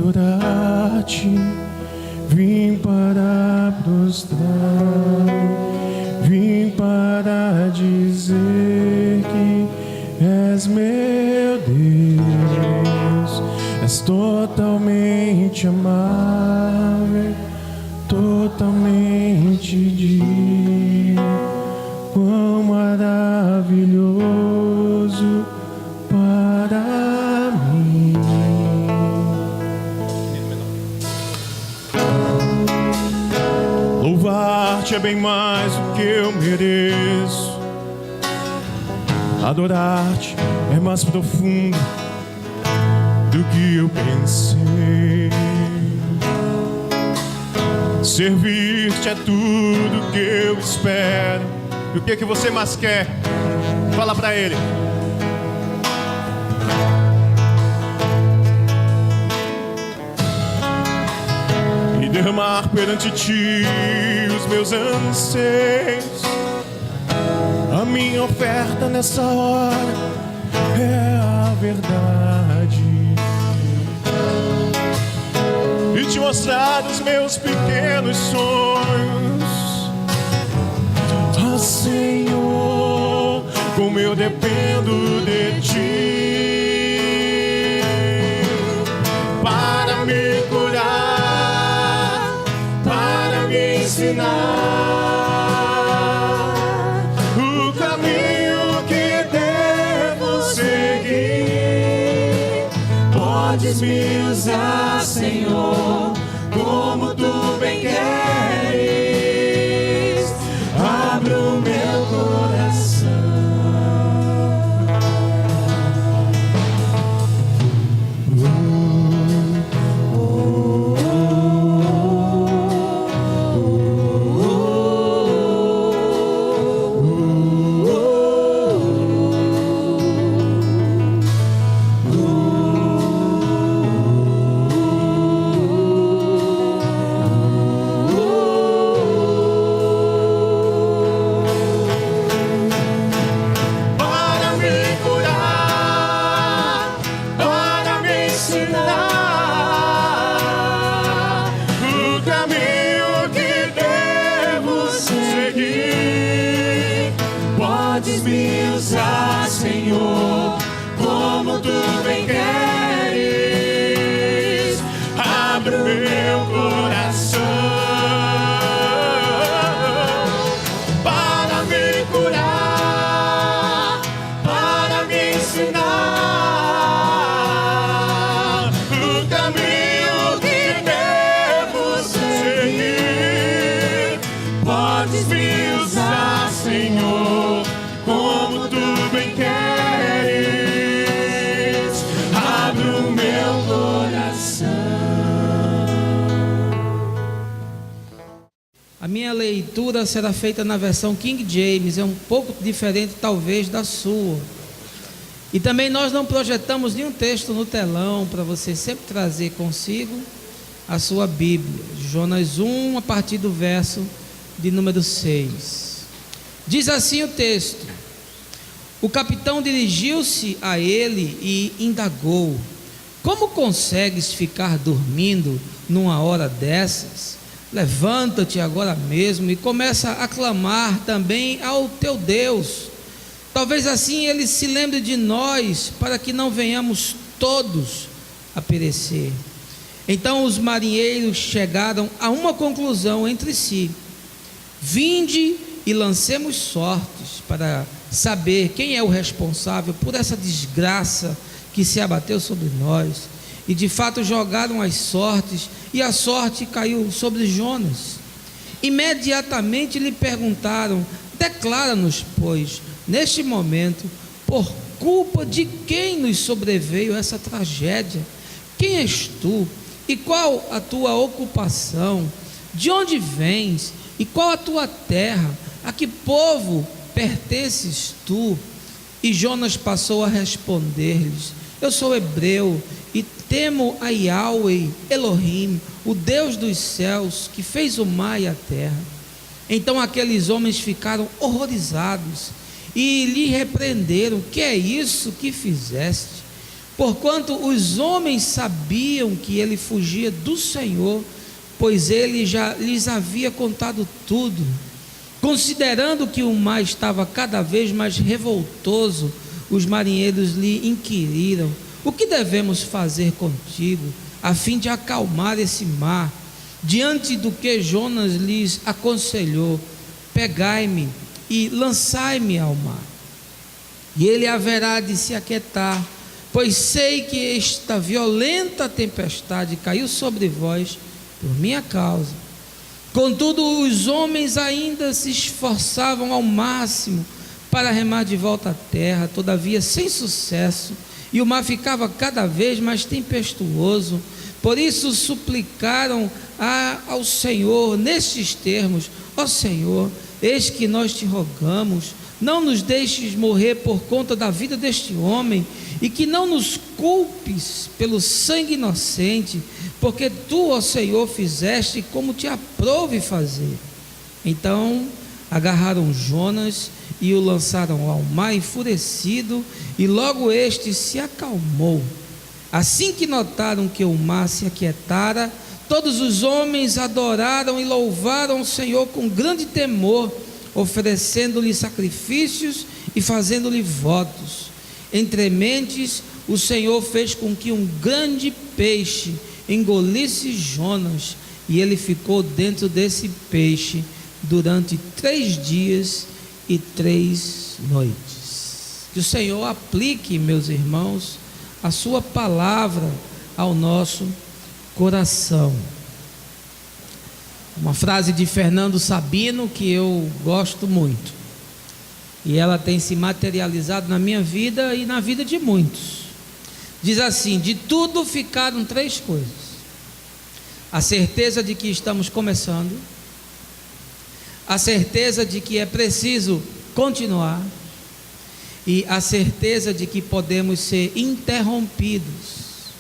adorar-te, vim para prostrar, vim para dizer que és meu Deus, és totalmente amável, totalmente digno, quão maravilhoso para mim. Louvar-te é bem mais do que eu mereço, adorar-te é mais profundo do que eu pensei, servir-te é tudo que eu espero. E o que você mais quer? Fala pra ele. E derramar perante ti os meus anseios. A minha oferta nessa hora é a verdade, e te mostrar os meus pequenos sonhos. Ah, Senhor, como eu dependo de ti para me curar, para me ensinar o caminho que devo seguir. Podes me usar, Senhor, como tu bem queres. Abre o meu coração. Podes me usar, Senhor, como tu bem queres. Abre o meu coração para me curar, para me ensinar o caminho que devo seguir. Podes me usar, Senhor, como tu bem queres. Abre o meu coração. A minha leitura será feita na versão King James, é um pouco diferente talvez da sua. E também nós não projetamos nenhum texto no telão, para você sempre trazer consigo a sua Bíblia. Jonas 1, a partir do verso de número 6. Diz assim o texto: o capitão dirigiu-se a ele e indagou: como consegues ficar dormindo numa hora dessas? Levanta-te agora mesmo e começa a clamar também ao teu Deus. Talvez assim ele se lembre de nós, para que não venhamos todos a perecer. Então os marinheiros chegaram a uma conclusão entre si: vinde e lancemos sortes para saber quem é o responsável por essa desgraça que se abateu sobre nós. E de fato jogaram as sortes, e a sorte caiu sobre Jonas. Imediatamente lhe perguntaram: declara-nos, pois, neste momento, por culpa de quem nos sobreveio essa tragédia? Quem és tu? E qual a tua ocupação? De onde vens? E qual a tua terra? A que povo pertences tu? E Jonas passou a responder-lhes: eu sou hebreu e temo a Yahweh Elohim, o Deus dos céus, que fez o mar e a terra. Então aqueles homens ficaram horrorizados e lhe repreenderam: que é isso que fizeste? porquanto os homens sabiam que ele fugia do Senhor, pois ele já lhes havia contado tudo. Considerando que o mar estava cada vez mais revoltoso, os marinheiros lhe inquiriram: o que devemos fazer contigo, a fim de acalmar esse mar? Diante do que Jonas lhes aconselhou: pegai-me e lançai-me ao mar, e ele haverá de se aquietar, pois sei que esta violenta tempestade caiu sobre vós por minha causa. Contudo, os homens ainda se esforçavam ao máximo para remar de volta à terra, todavia sem sucesso, e o mar ficava cada vez mais tempestuoso. Por isso suplicaram ao Senhor nestes termos: ó Senhor, eis que nós te rogamos, não nos deixes morrer por conta da vida deste homem, e que não nos culpes pelo sangue inocente, porque tu, ó Senhor, fizeste como te aprouve fazer. Então agarraram Jonas e o lançaram ao mar enfurecido, e logo este se acalmou. Assim que notaram que o mar se aquietara, todos os homens adoraram e louvaram o Senhor com grande temor, oferecendo-lhe sacrifícios e fazendo-lhe votos. Entre mentes, o Senhor fez com que um grande peixe engolisse Jonas, e ele ficou dentro desse peixe durante 3 dias e 3 noites. Que o Senhor aplique, meus irmãos, a sua palavra ao nosso coração. Uma frase de Fernando Sabino que eu gosto muito, e ela tem se materializado na minha vida e na vida de muitos. Diz assim: de tudo ficaram 3 coisas: a certeza de que estamos começando, a certeza de que é preciso continuar, e a certeza de que podemos ser interrompidos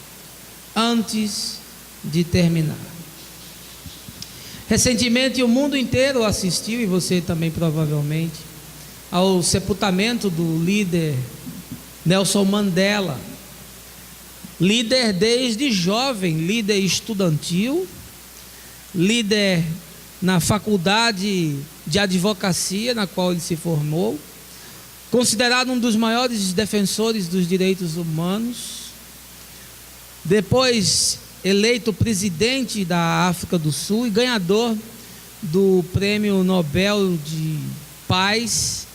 antes de terminar. Recentemente o mundo inteiro assistiu, e você também provavelmente, ao sepultamento do líder Nelson Mandela. Líder desde jovem, líder estudantil, líder na faculdade de advocacia na qual ele se formou, considerado um dos maiores defensores dos direitos humanos, depois eleito presidente da África do Sul e ganhador do Prêmio Nobel de Paz.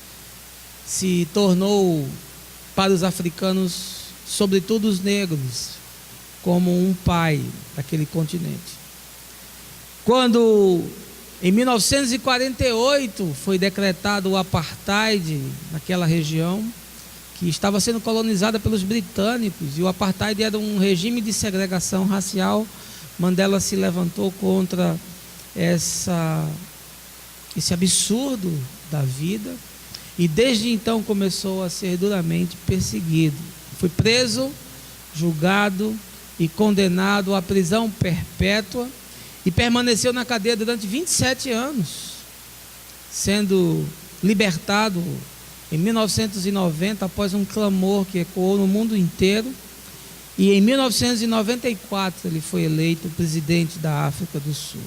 Se tornou para os africanos, sobretudo os negros, como um pai daquele continente. Quando em 1948 foi decretado o apartheid naquela região, que estava sendo colonizada pelos britânicos, e o apartheid era um regime de segregação racial, Mandela se levantou contra esse absurdo da vida, e desde então começou a ser duramente perseguido. Foi preso, julgado e condenado à prisão perpétua, e permaneceu na cadeia durante 27 anos, sendo libertado em 1990 após um clamor que ecoou no mundo inteiro, e em 1994 ele foi eleito presidente da África do Sul.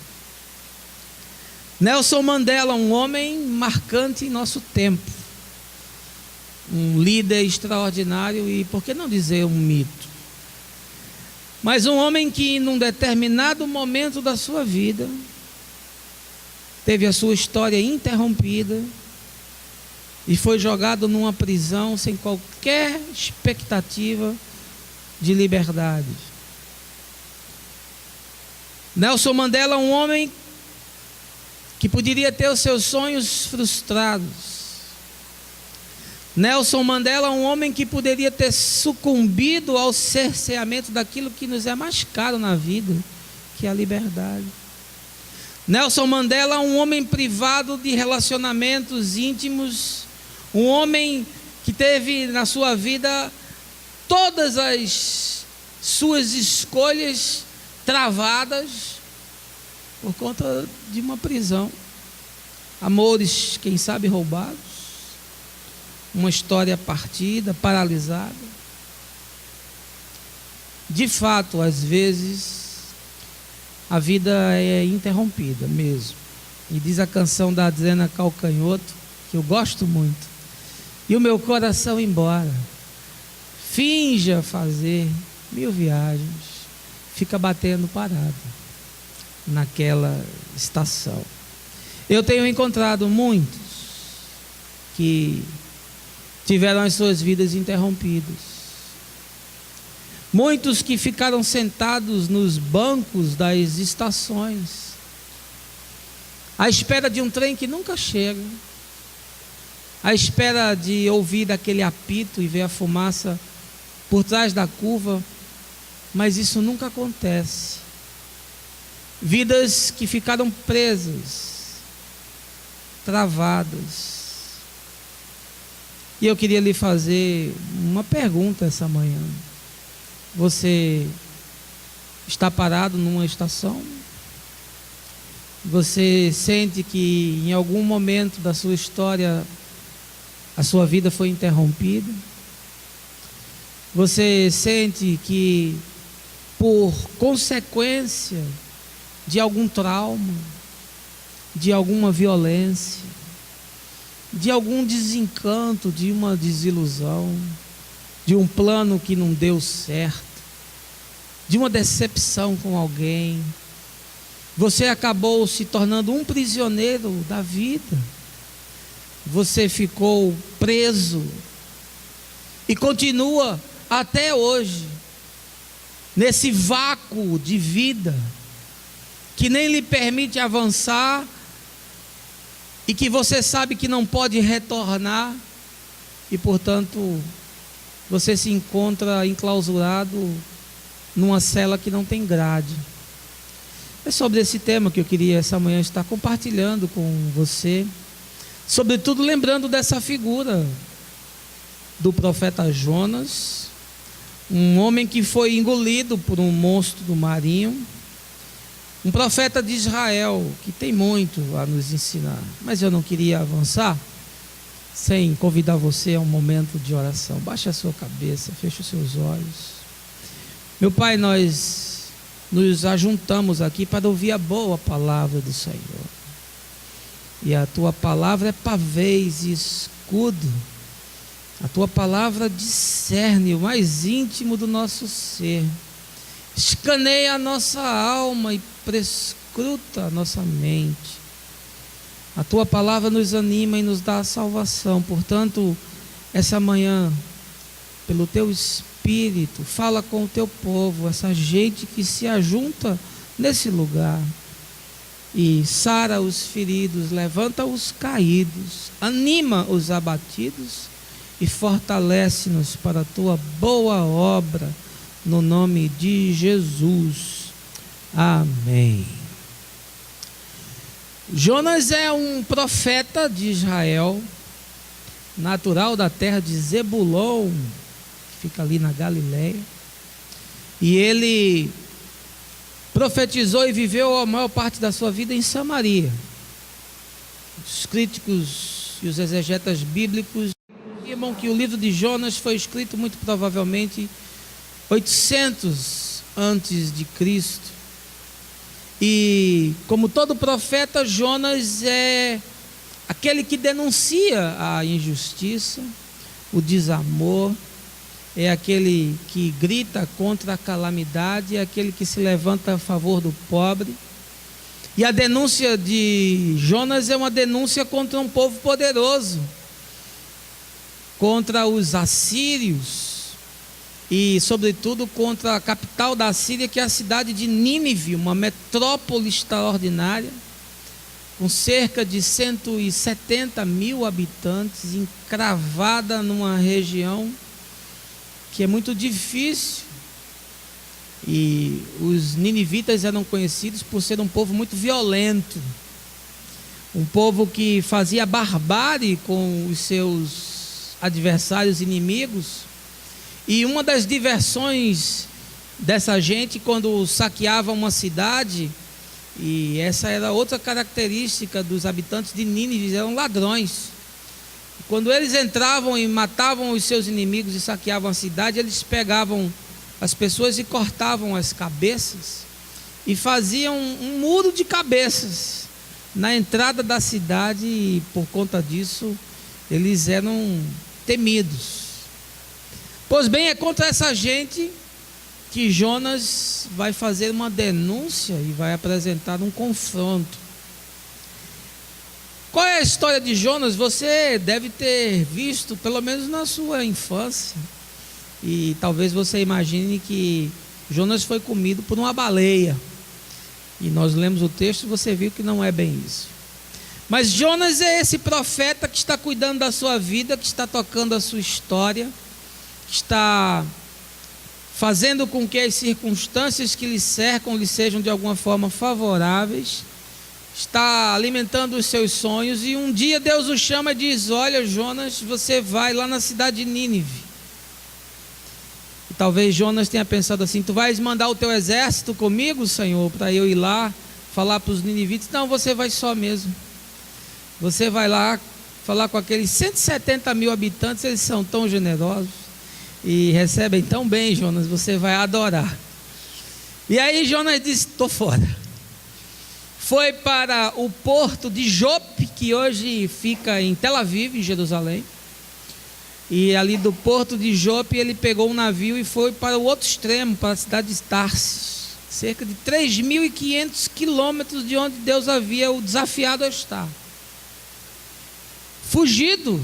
Nelson Mandela, um homem marcante em nosso tempo, um líder extraordinário e, por que não dizer, um mito. Mas um homem que, num determinado momento da sua vida, teve a sua história interrompida e foi jogado numa prisão sem qualquer expectativa de liberdade. Nelson Mandela, um homem que poderia ter os seus sonhos frustrados. Nelson Mandela, um homem que poderia ter sucumbido ao cerceamento daquilo que nos é mais caro na vida, que é a liberdade. Nelson Mandela, um homem privado de relacionamentos íntimos, um homem que teve na sua vida todas as suas escolhas travadas por conta de uma prisão. Amores, quem sabe, roubados. Uma história partida, paralisada. De fato, às vezes, a vida é interrompida mesmo. E diz a canção da Adriana Calcanhoto, que eu gosto muito: e o meu coração embora, finja fazer 1000 viagens, fica batendo parado naquela estação. Eu tenho encontrado muitos que tiveram as suas vidas interrompidas. Muitos que ficaram sentados nos bancos das estações, à espera de um trem que nunca chega, à espera de ouvir aquele apito e ver a fumaça por trás da curva, mas isso nunca acontece. Vidas que ficaram presas, travadas. E eu queria lhe fazer uma pergunta essa manhã. Você está parado numa estação? Você sente que em algum momento da sua história a sua vida foi interrompida? Você sente que por consequência de algum trauma, de alguma violência, de algum desencanto, de uma desilusão, de um plano que não deu certo, de uma decepção com alguém, você acabou se tornando um prisioneiro da vida? Você ficou preso e continua até hoje nesse vácuo de vida que nem lhe permite avançar e que você sabe que não pode retornar e, portanto, você se encontra enclausurado numa cela que não tem grade. É sobre esse tema que eu queria essa manhã estar compartilhando com você, sobretudo lembrando dessa figura do profeta Jonas, um homem que foi engolido por um monstro do marinho, um profeta de Israel que tem muito a nos ensinar. Mas eu não queria avançar sem convidar você a um momento de oração. Baixe a sua cabeça, feche os seus olhos. Meu Pai, nós nos ajuntamos aqui para ouvir a boa palavra do Senhor. E a Tua palavra é pavês e escudo. A Tua palavra discerne o mais íntimo do nosso ser. Escaneia a nossa alma e prescruta a nossa mente. A Tua palavra nos anima e nos dá a salvação. Portanto, essa manhã, pelo Teu Espírito, fala com o Teu povo, essa gente que se ajunta nesse lugar, e sara os feridos, levanta os caídos, anima os abatidos e fortalece-nos para a Tua boa obra, no nome de Jesus. Amém. Jonas é um profeta de Israel, natural da terra de Zebulon, que fica ali na Galileia, e ele profetizou e viveu a maior parte da sua vida em Samaria. Os críticos e os exegetas bíblicos afirmam que o livro de Jonas foi escrito muito provavelmente 800 antes de Cristo. E como todo profeta, Jonas é aquele que denuncia a injustiça, o desamor, é aquele que grita contra a calamidade, é aquele que se levanta a favor do pobre. E a denúncia de Jonas é uma denúncia contra um povo poderoso, contra os assírios e, sobretudo, contra a capital da Síria, que é a cidade de Nínive, uma metrópole extraordinária, com cerca de 170 mil habitantes, encravada numa região que é muito difícil. E os ninivitas eram conhecidos por ser um povo muito violento, um povo que fazia barbárie com os seus adversários inimigos. E uma das diversões dessa gente, quando saqueava uma cidade, e essa era outra característica dos habitantes de Nínive, eram ladrões. Quando eles entravam e matavam os seus inimigos e saqueavam a cidade, eles pegavam as pessoas lhe cortavam as cabeças e faziam um muro de cabeças na entrada da cidade, e por conta disso eles eram temidos. Pois bem, é contra essa gente que Jonas vai fazer uma denúncia e vai apresentar um confronto. Qual é a história de Jonas? Você deve ter visto, pelo menos na sua infância, e talvez você imagine que Jonas foi comido por uma baleia, e nós lemos o texto e você viu que não é bem isso. Mas Jonas é esse profeta que está cuidando da sua vida, que está tocando a sua história, que está fazendo com que as circunstâncias que lhe cercam lhe sejam de alguma forma favoráveis, está alimentando os seus sonhos, e um dia Deus o chama e diz: olha, Jonas, você vai lá na cidade de Nínive. E talvez Jonas tenha pensado assim: tu vais mandar o teu exército comigo, Senhor, para eu ir lá falar para os ninivitas? Não, você vai só mesmo. Você vai lá falar com aqueles 170 mil habitantes, eles são tão generosos e recebem tão bem, Jonas, você vai adorar. E aí Jonas disse: estou fora. Foi para o porto de Jope, que hoje fica em Tel Aviv, em Jerusalém. E ali do porto de Jope ele pegou um navio e foi para o outro extremo, para a cidade de Tarsis, cerca de 3.500 quilômetros de onde Deus havia o desafiado a estar. Fugido,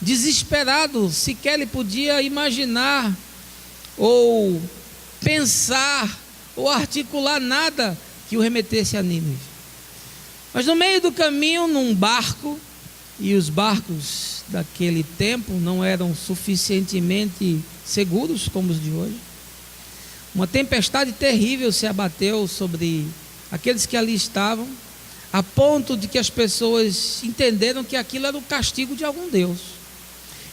desesperado, sequer ele podia imaginar ou pensar ou articular nada que o remetesse a Nínive. Mas no meio do caminho, num barco, e os barcos daquele tempo não eram suficientemente seguros como os de hoje, uma tempestade terrível se abateu sobre aqueles que ali estavam, a ponto de que as pessoas entenderam que aquilo era o castigo de algum Deus,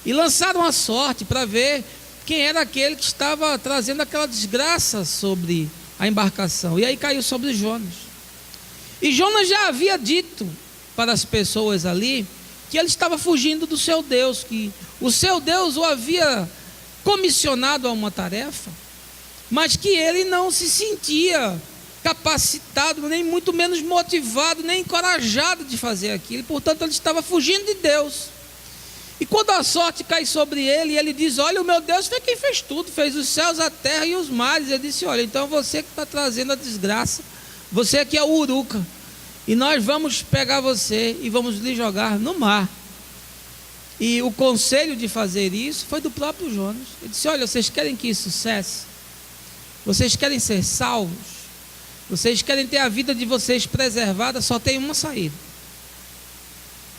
e lançaram a sorte para ver quem era aquele que estava trazendo aquela desgraça sobre a embarcação. E aí caiu sobre Jonas. E Jonas já havia dito para as pessoas ali que ele estava fugindo do seu Deus, que o seu Deus o havia comissionado a uma tarefa, mas que ele não se sentia capacitado, nem muito menos motivado, nem encorajado de fazer aquilo. Portanto, ele estava fugindo de Deus. E quando a sorte cai sobre ele, ele diz: olha, o meu Deus foi quem fez tudo, fez os céus, a terra e os mares. Ele disse: olha, então você que está trazendo a desgraça, você que é o Uruca, e nós vamos pegar você e vamos lhe jogar no mar. E o conselho de fazer isso foi do próprio Jonas. Ele disse: olha, vocês querem que isso cesse? Vocês querem ser salvos? Vocês querem ter a vida de vocês preservada? Só tem uma saída: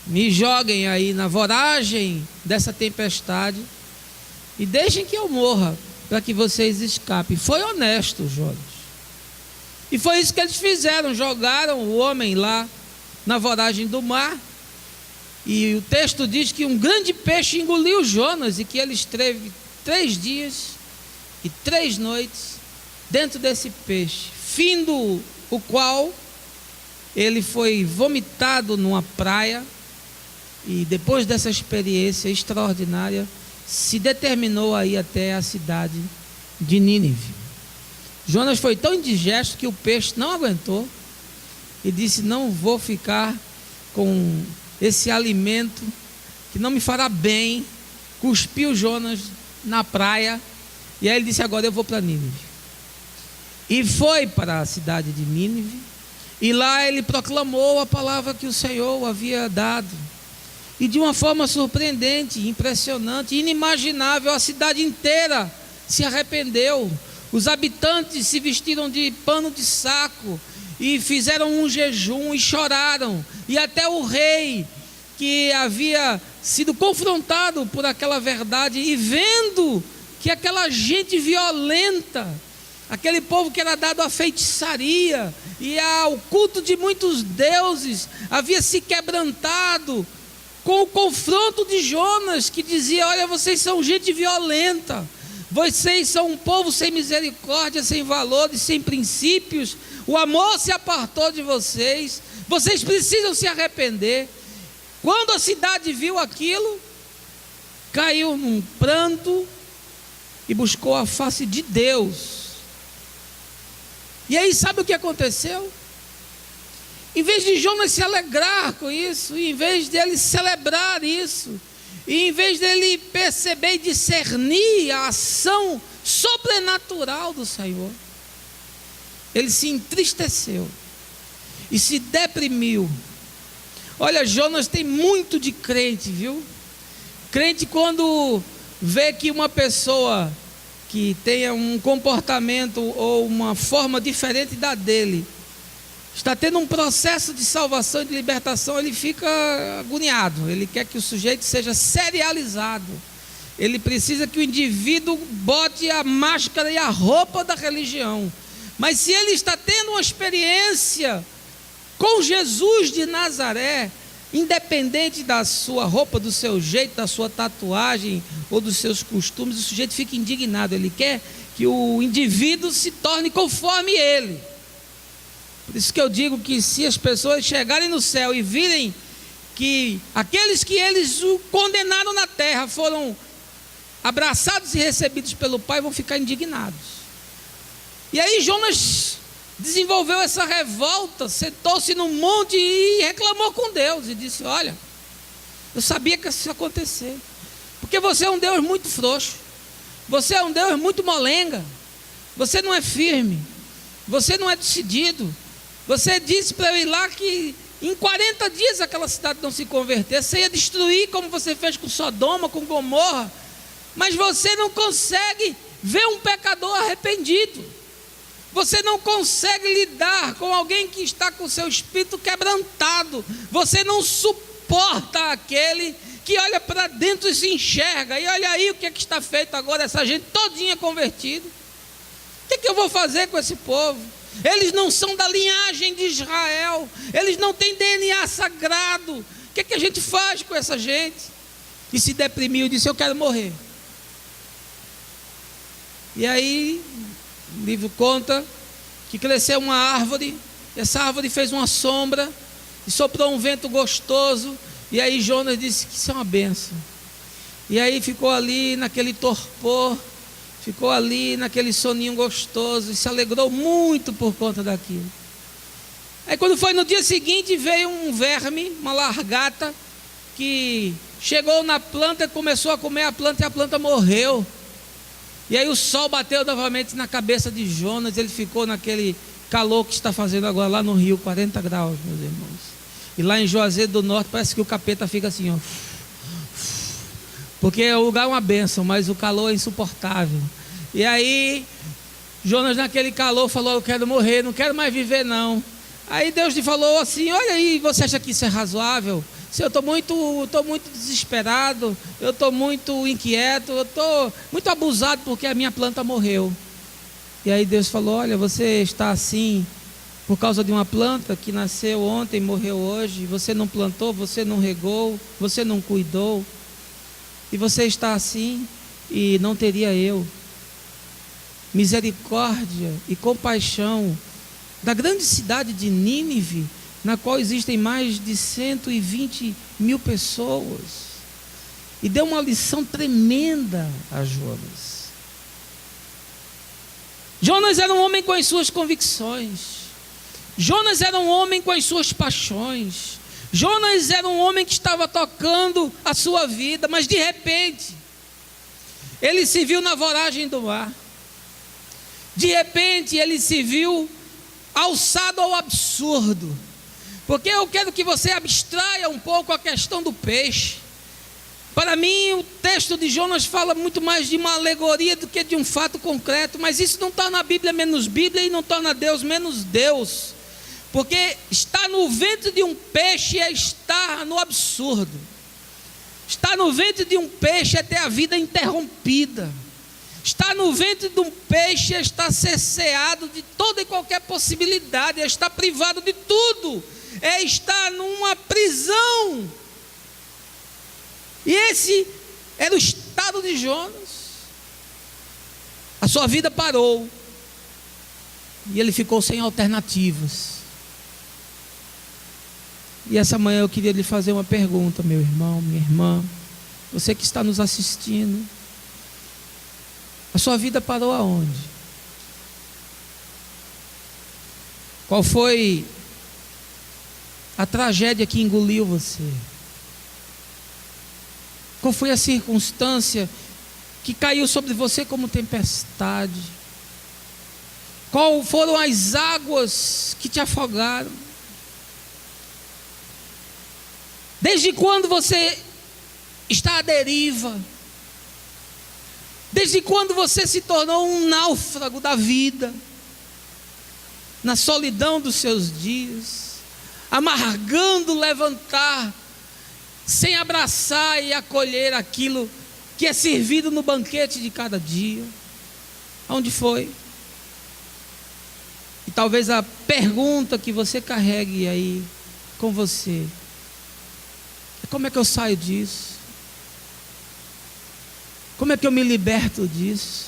me joguem aí na voragem dessa tempestade e deixem que eu morra, para que vocês escapem. Foi honesto Jonas, e foi isso que eles fizeram. Jogaram o homem lá na voragem do mar, e o texto diz que um grande peixe engoliu Jonas, e que ele esteve 3 dias e 3 noites dentro desse peixe, findo o qual ele foi vomitado numa praia. E depois dessa experiência extraordinária, se determinou a ir até a cidade de Nínive. Jonas foi tão indigesto que o peixe não aguentou e disse: não vou ficar com esse alimento que não me fará bem. Cuspiu Jonas na praia, e aí ele disse: agora eu vou para Nínive. E foi para a cidade de Nínive, e lá ele proclamou a palavra que o Senhor havia dado. E de uma forma surpreendente, impressionante, inimaginável, a cidade inteira se arrependeu. Os habitantes se vestiram de pano de saco e fizeram um jejum e choraram. E até o rei, que havia sido confrontado por aquela verdade, e vendo que aquela gente violenta, aquele povo que era dado à feitiçaria e ao culto de muitos deuses, havia se quebrantado com o confronto de Jonas, que dizia: olha, vocês são gente violenta, vocês são um povo sem misericórdia, sem valores, sem princípios, o amor se apartou de vocês, vocês precisam se arrepender. Quando a cidade viu aquilo, caiu num pranto e buscou a face de Deus. E aí sabe o que aconteceu? Em vez de Jonas se alegrar com isso, em vez dele celebrar isso, e em vez dele perceber e discernir a ação sobrenatural do Senhor, ele se entristeceu e se deprimiu. Olha, Jonas tem muito de crente, viu? Crente, quando vê que uma pessoa que tenha um comportamento ou uma forma diferente da dele está tendo um processo de salvação e de libertação, ele fica agoniado. Ele quer que o sujeito seja serializado. Ele precisa que o indivíduo bote a máscara e a roupa da religião. Mas se ele está tendo uma experiência com Jesus de Nazaré, independente da sua roupa, do seu jeito, da sua tatuagem ou dos seus costumes, o sujeito fica indignado. Ele quer que o indivíduo se torne conforme ele. Por isso que eu digo que se as pessoas chegarem no céu e virem que aqueles que eles o condenaram na terra foram abraçados e recebidos pelo Pai, vão ficar indignados. E aí Jonas desenvolveu essa revolta, sentou-se num monte e reclamou com Deus e disse: olha, eu sabia que isso ia acontecer, porque você é um Deus muito frouxo, você é um Deus muito molenga, você não é firme, você não é decidido. Você disse para eu ir lá que em 40 dias aquela cidade não se converter, você ia destruir como você fez com Sodoma, com Gomorra, mas você não consegue ver um pecador arrependido. Você não consegue lidar com alguém que está com seu espírito quebrantado. Você não suporta aquele que olha para dentro e se enxerga. E olha aí o que é que está feito agora, essa gente todinha convertida. O que eu vou fazer com esse povo? Eles não são da linhagem de Israel, eles não têm DNA sagrado. O que a gente faz com essa gente? E se deprimiu e disse: eu quero morrer. E aí o livro conta que cresceu uma árvore, essa árvore fez uma sombra e soprou um vento gostoso, e aí Jonas disse que isso é uma bênção. E aí ficou ali naquele torpor, ficou ali naquele soninho gostoso e se alegrou muito por conta daquilo. Aí quando foi no dia seguinte, veio um verme, uma largata, que chegou na planta e começou a comer a planta, e a planta morreu. E aí o sol bateu novamente na cabeça de Jonas, ele ficou naquele calor que está fazendo agora lá no Rio, 40 graus, meus irmãos. E lá em Juazeiro do Norte parece que o capeta fica assim, ó. Porque o lugar é uma bênção, mas o calor é insuportável. E aí Jonas naquele calor falou: eu quero morrer, não quero mais viver não. Aí Deus lhe falou assim: olha aí, você acha que isso é razoável? Se eu estou muito desesperado, eu estou muito inquieto, eu estou muito abusado porque a minha planta morreu. E aí Deus falou: olha, você está assim por causa de uma planta que nasceu ontem e morreu hoje. Você não plantou, você não regou, você não cuidou, e você está assim, e não teria eu misericórdia e compaixão da grande cidade de Nínive, na qual existem mais de 120 mil pessoas. E deu uma lição tremenda a Jonas. Jonas era um homem com as suas convicções. Jonas era um homem com as suas paixões. Jonas era um homem que estava tocando a sua vida, mas de repente ele se viu na voragem do mar. De repente ele se viu alçado ao absurdo. Porque eu quero que você abstraia um pouco a questão do peixe. Para mim o texto de Jonas fala muito mais de uma alegoria do que de um fato concreto. Mas isso não torna a Bíblia menos Bíblia e não torna Deus menos Deus. Porque estar no ventre de um peixe é estar no absurdo. Estar no ventre de um peixe é ter a vida interrompida. Estar no ventre de um peixe é estar cerceado de toda e qualquer possibilidade, é estar privado de tudo, é estar numa prisão. E esse era o estado de Jonas. A sua vida parou e ele ficou sem alternativas. E essa manhã eu queria lhe fazer uma pergunta, meu irmão, minha irmã, você que está nos assistindo. A sua vida parou aonde? Qual foi a tragédia que engoliu você? Qual foi a circunstância que caiu sobre você como tempestade? Qual foram as águas que te afogaram? Desde quando você está à deriva? Desde quando você se tornou um náufrago da vida? Na solidão dos seus dias, amargando levantar, sem abraçar e acolher aquilo que é servido no banquete de cada dia. Aonde foi? E talvez a pergunta que você carregue aí com você é: como é que eu saio disso? Como é que eu me liberto disso?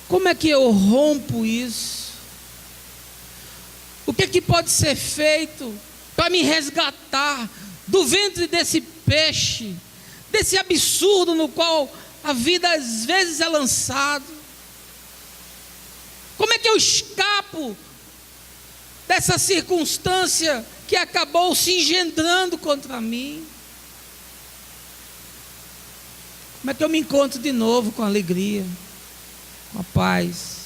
Como é que eu rompo isso? O que é que pode ser feito para me resgatar do ventre desse peixe, desse absurdo no qual a vida às vezes é lançada? Como é que eu escapo dessa circunstância que acabou se engendrando contra mim? Como é que eu me encontro de novo com alegria, com a paz?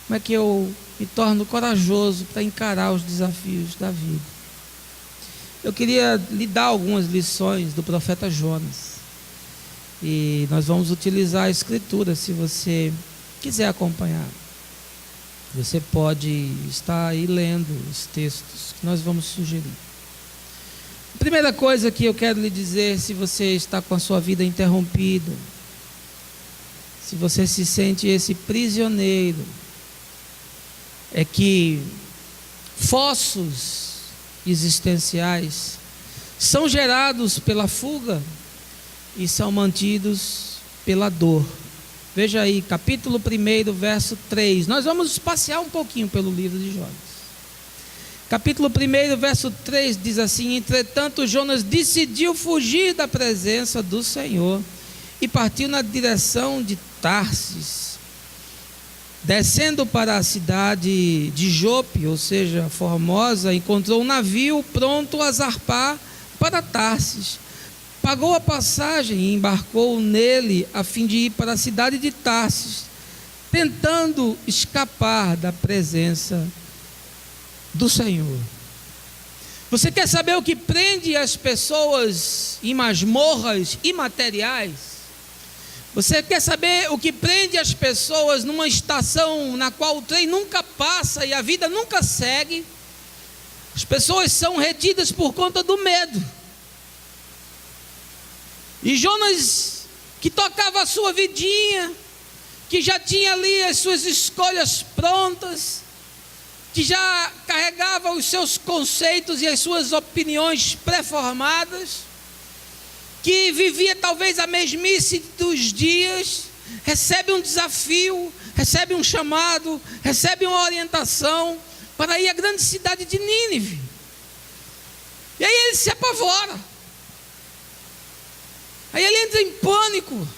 Como é que eu me torno corajoso para encarar os desafios da vida? Eu queria lhe dar algumas lições do profeta Jonas. E nós vamos utilizar a escritura. Se você quiser acompanhar, você pode estar aí lendo os textos que nós vamos sugerir. A primeira coisa que eu quero lhe dizer: se você está com a sua vida interrompida, se você se sente esse prisioneiro, é que fossos existenciais são gerados pela fuga e são mantidos pela dor. Veja aí, capítulo 1, verso 3. Nós vamos passear um pouquinho pelo livro de Jonas. Capítulo 1, verso 3 diz assim: entretanto Jonas decidiu fugir da presença do Senhor e partiu na direção de Tarsis. Descendo para a cidade de Jope, ou seja, Formosa, encontrou um navio pronto a zarpar para Tarsis. Pagou a passagem e embarcou nele a fim de ir para a cidade de Tarsis, tentando escapar da presença do Senhor. Você quer saber o que prende as pessoas em masmorras imateriais? Você quer saber o que prende as pessoas numa estação na qual o trem nunca passa e a vida nunca segue? As pessoas são retidas por conta do medo. E Jonas, que tocava a sua vidinha, que já tinha ali as suas escolhas prontas, que já carregava os seus conceitos e as suas opiniões pré-formadas, que vivia talvez a mesmice dos dias, recebe um desafio, recebe um chamado, recebe uma orientação para ir à grande cidade de Nínive. E aí ele se apavora. Aí ele entra em pânico.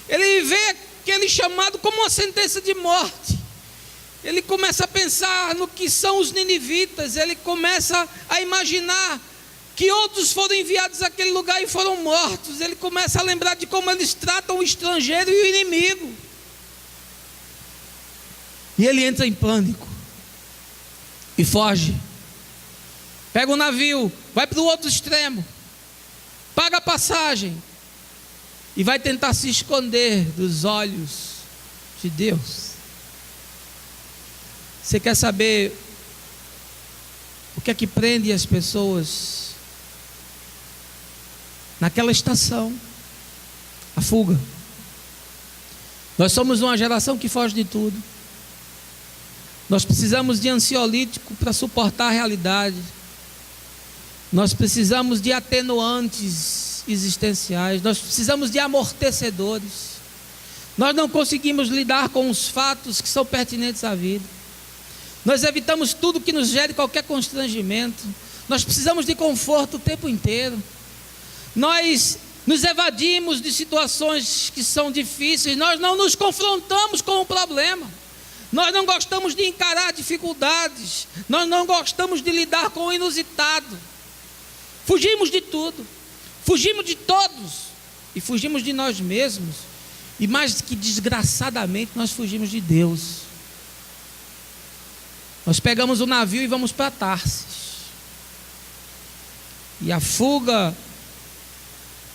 Ele vê aquele chamado como uma sentença de morte. Ele começa a pensar no que são os ninivitas. Ele começa a imaginar que outros foram enviados àquele lugar e foram mortos. Ele começa a lembrar de como eles tratam o estrangeiro e o inimigo. E ele entra em pânico e foge. Pega o navio, vai para o outro extremo, paga a passagem e vai tentar se esconder dos olhos de Deus. Você quer saber o que é que prende as pessoas naquela estação? A fuga. Nós somos uma geração que foge de tudo. Nós precisamos de ansiolítico para suportar a realidade. Nós precisamos de atenuantes existenciais. Nós precisamos de amortecedores. Nós não conseguimos lidar com os fatos que são pertinentes à vida. Nós evitamos tudo que nos gere qualquer constrangimento. Nós precisamos de conforto o tempo inteiro. Nós nos evadimos de situações que são difíceis, nós não nos confrontamos com o problema, nós não gostamos de encarar dificuldades, nós não gostamos de lidar com o inusitado, fugimos de tudo, fugimos de todos e fugimos de nós mesmos, e mais que desgraçadamente nós fugimos de Deus. Nós pegamos o navio e vamos para Tarsis, e a fuga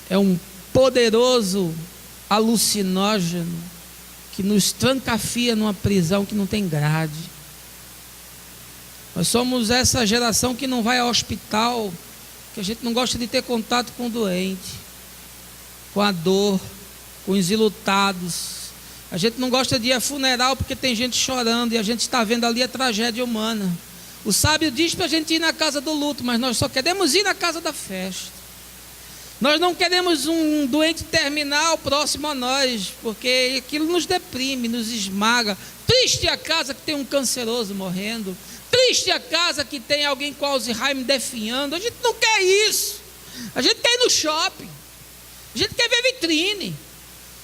é um poderoso alucinógeno que nos trancafia numa prisão que não tem grade. Nós somos essa geração que não vai ao hospital, que a gente não gosta de ter contato com o doente, com a dor, com os enlutados. A gente não gosta de ir a funeral porque tem gente chorando e a gente está vendo ali a tragédia humana. O sábio diz para a gente ir na casa do luto, mas nós só queremos ir na casa da festa. Nós não queremos um doente terminal próximo a nós, porque aquilo nos deprime, nos esmaga. Triste a casa que tem um canceroso morrendo, triste a casa que tem alguém com Alzheimer definhando. A gente não quer isso. A gente quer ir no shopping, a gente quer ver vitrine,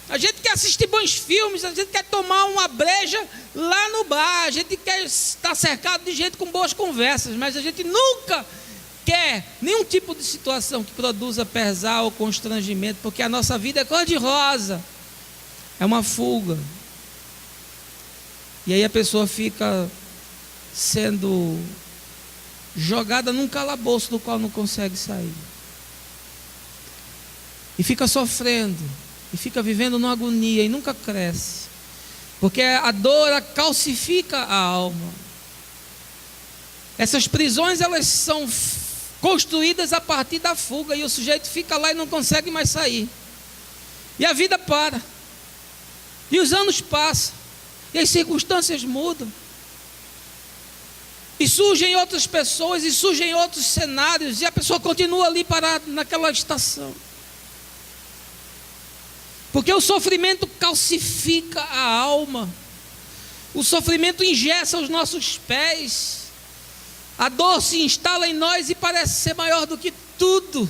a gente quer assistir bons filmes, a gente quer tomar uma breja lá no bar, a gente quer estar cercado de gente com boas conversas, mas a gente nunca quer nenhum tipo de situação que produza pesar ou constrangimento, porque a nossa vida é cor-de-rosa, é uma fuga. E aí a pessoa fica sendo jogada num calabouço do qual não consegue sair, e fica sofrendo, e fica vivendo numa agonia e nunca cresce, porque a dor calcifica a alma. Essas prisões, elas são construídas a partir da fuga, e o sujeito fica lá e não consegue mais sair, e a vida para, e os anos passam, e as circunstâncias mudam, e surgem outras pessoas, e surgem outros cenários, e a pessoa continua ali parada naquela estação, porque o sofrimento calcifica a alma, o sofrimento engessa os nossos pés, a dor se instala em nós e parece ser maior do que tudo.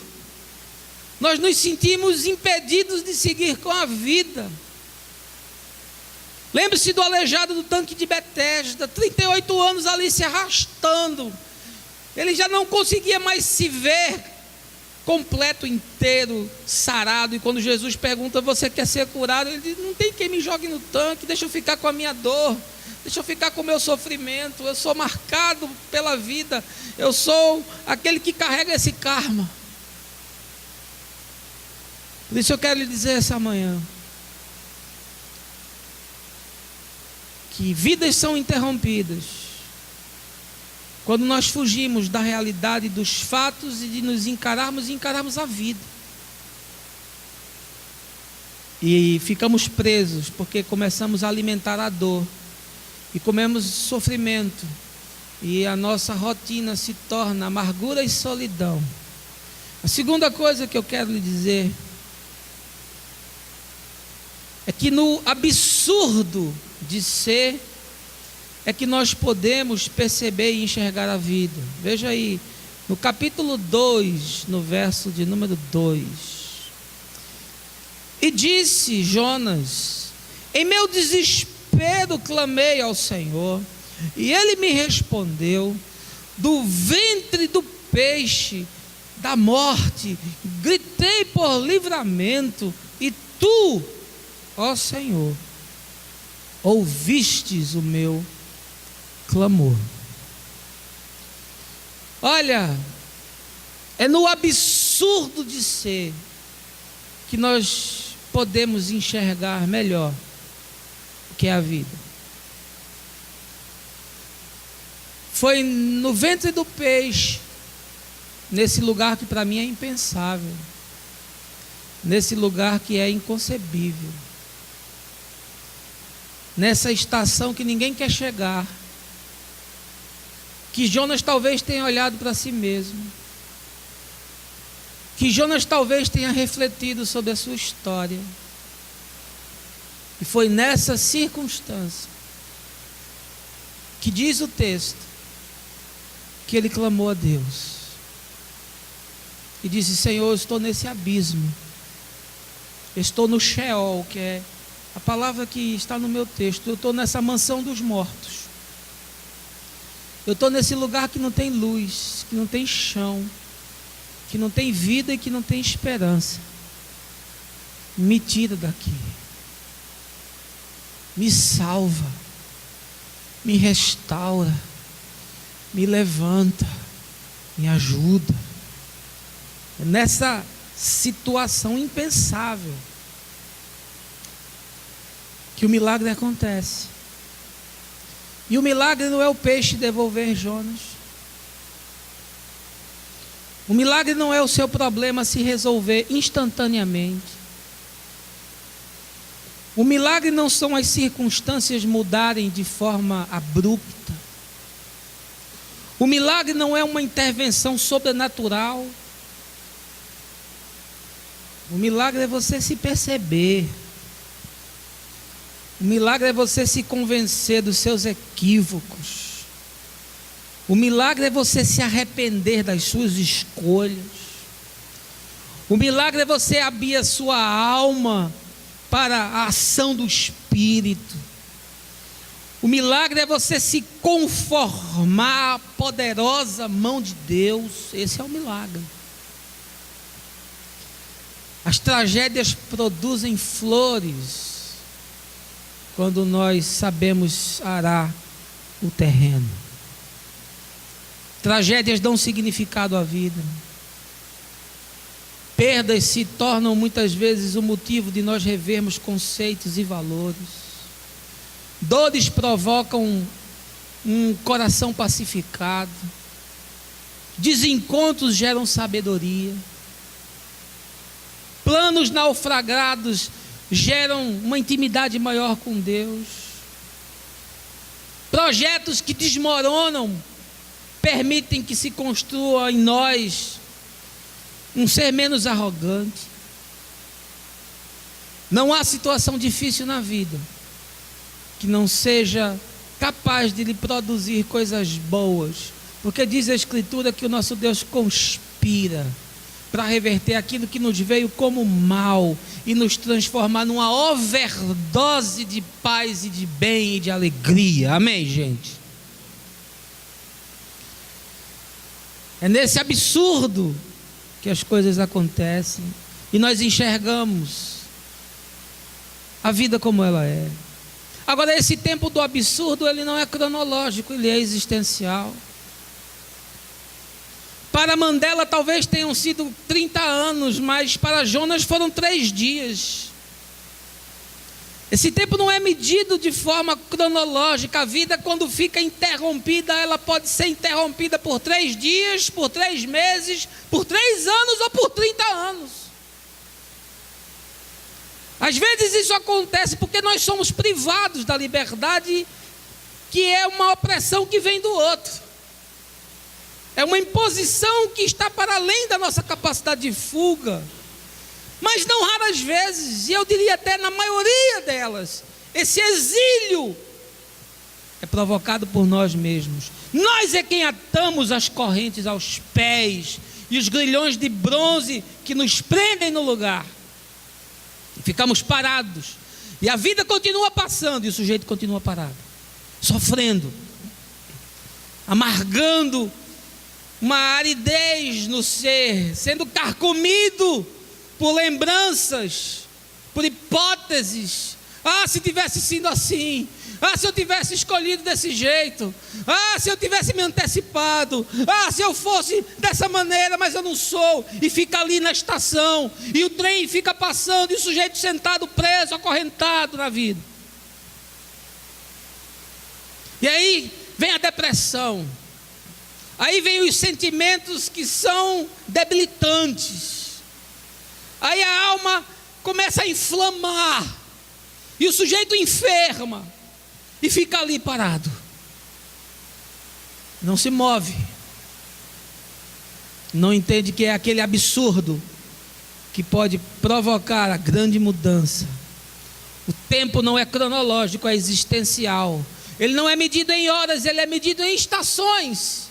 Nós nos sentimos impedidos de seguir com a vida. Lembre-se do aleijado do tanque de Betesda, 38 anos ali se arrastando. Ele já não conseguia mais se ver completo, inteiro, sarado. E quando Jesus pergunta: você quer ser curado? Ele diz: não tem quem me jogue no tanque, deixa eu ficar com a minha dor, deixa eu ficar com o meu sofrimento. Eu sou marcado pela vida, eu sou aquele que carrega esse karma. Por isso eu quero lhe dizer essa manhã que vidas são interrompidas quando nós fugimos da realidade dos fatos e de nos encararmos a vida. E ficamos presos porque começamos a alimentar a dor e comemos sofrimento, e a nossa rotina se torna amargura e solidão. A segunda coisa que eu quero lhe dizer é que no absurdo de ser é que nós podemos perceber e enxergar a vida. Veja aí, no capítulo 2, no verso de número 2. E disse Jonas: em meu desespero clamei ao Senhor, e Ele me respondeu. Do ventre do peixe, da morte, gritei por livramento, e Tu, ó Senhor, ouvistes o meu clamor. Olha, é no absurdo de ser que nós podemos enxergar melhor o que é a vida. Foi no ventre do peixe, nesse lugar que para mim é impensável, nesse lugar que é inconcebível, nessa estação que ninguém quer chegar, que Jonas talvez tenha olhado para si mesmo, que Jonas talvez tenha refletido sobre a sua história, e foi nessa circunstância que diz o texto que ele clamou a Deus e disse: Senhor, eu estou nesse abismo, Estou no Sheol, que é a palavra que está no meu texto. Eu estou nessa mansão dos mortos. Eu estou nesse lugar que não tem luz, que não tem chão, que não tem vida e que não tem esperança. Me tira daqui. Me salva. Me restaura. Me levanta. Me ajuda. É nessa situação impensável que o milagre acontece. E o milagre não é o peixe devolver Jonas. O milagre não é o seu problema se resolver instantaneamente. O milagre não são as circunstâncias mudarem de forma abrupta. O milagre não é uma intervenção sobrenatural. O milagre é você se perceber. O milagre é você se convencer dos seus equívocos. O milagre é você se arrepender das suas escolhas. O milagre é você abrir a sua alma para a ação do Espírito. O milagre é você se conformar à poderosa mão de Deus. Esse é o milagre. As tragédias produzem flores quando nós sabemos arar o terreno. Tragédias dão significado à vida. Perdas se tornam muitas vezes o motivo de nós revermos conceitos e valores. Dores provocam um coração pacificado. Desencontros geram sabedoria. Planos naufragados geram uma intimidade maior com Deus. Projetos que desmoronam permitem que se construa em nós um ser menos arrogante. Não há situação difícil na vida que não seja capaz de lhe produzir coisas boas, porque diz a Escritura que o nosso Deus conspira para reverter aquilo que nos veio como mal e nos transformar numa overdose de paz e de bem e de alegria. Amém, gente? É nesse absurdo que as coisas acontecem e nós enxergamos a vida como ela é. Agora, esse tempo do absurdo, ele não é cronológico, ele é existencial. Para Mandela talvez tenham sido 30 anos, mas para Jonas foram 3 dias. Esse tempo não é medido de forma cronológica. A vida, quando fica interrompida, ela pode ser interrompida por 3 dias, por 3 meses, por 3 anos ou por 30 anos. Às vezes isso acontece porque nós somos privados da liberdade, que é uma opressão que vem do outro. É uma imposição que está para além da nossa capacidade de fuga. Mas não raras vezes, e eu diria até na maioria delas, esse exílio é provocado por nós mesmos. Nós é quem atamos as correntes aos pés e os grilhões de bronze que nos prendem no lugar. E ficamos parados. E a vida continua passando e o sujeito continua parado, sofrendo, amargando uma aridez no ser, sendo carcomido por lembranças, por hipóteses. Ah, se tivesse sido assim. Ah, se eu tivesse escolhido desse jeito. Ah, se eu tivesse me antecipado. Ah, se eu fosse dessa maneira, mas eu não sou. E fica ali na estação, e o trem fica passando, e o sujeito sentado, preso, acorrentado na vida. E aí vem a depressão. Aí vem os sentimentos que são debilitantes. Aí a alma começa a inflamar. E o sujeito enferma. E fica ali parado. Não se move. Não entende que é aquele absurdo que pode provocar a grande mudança. O tempo não é cronológico, é existencial. Ele não é medido em horas, ele é medido em estações.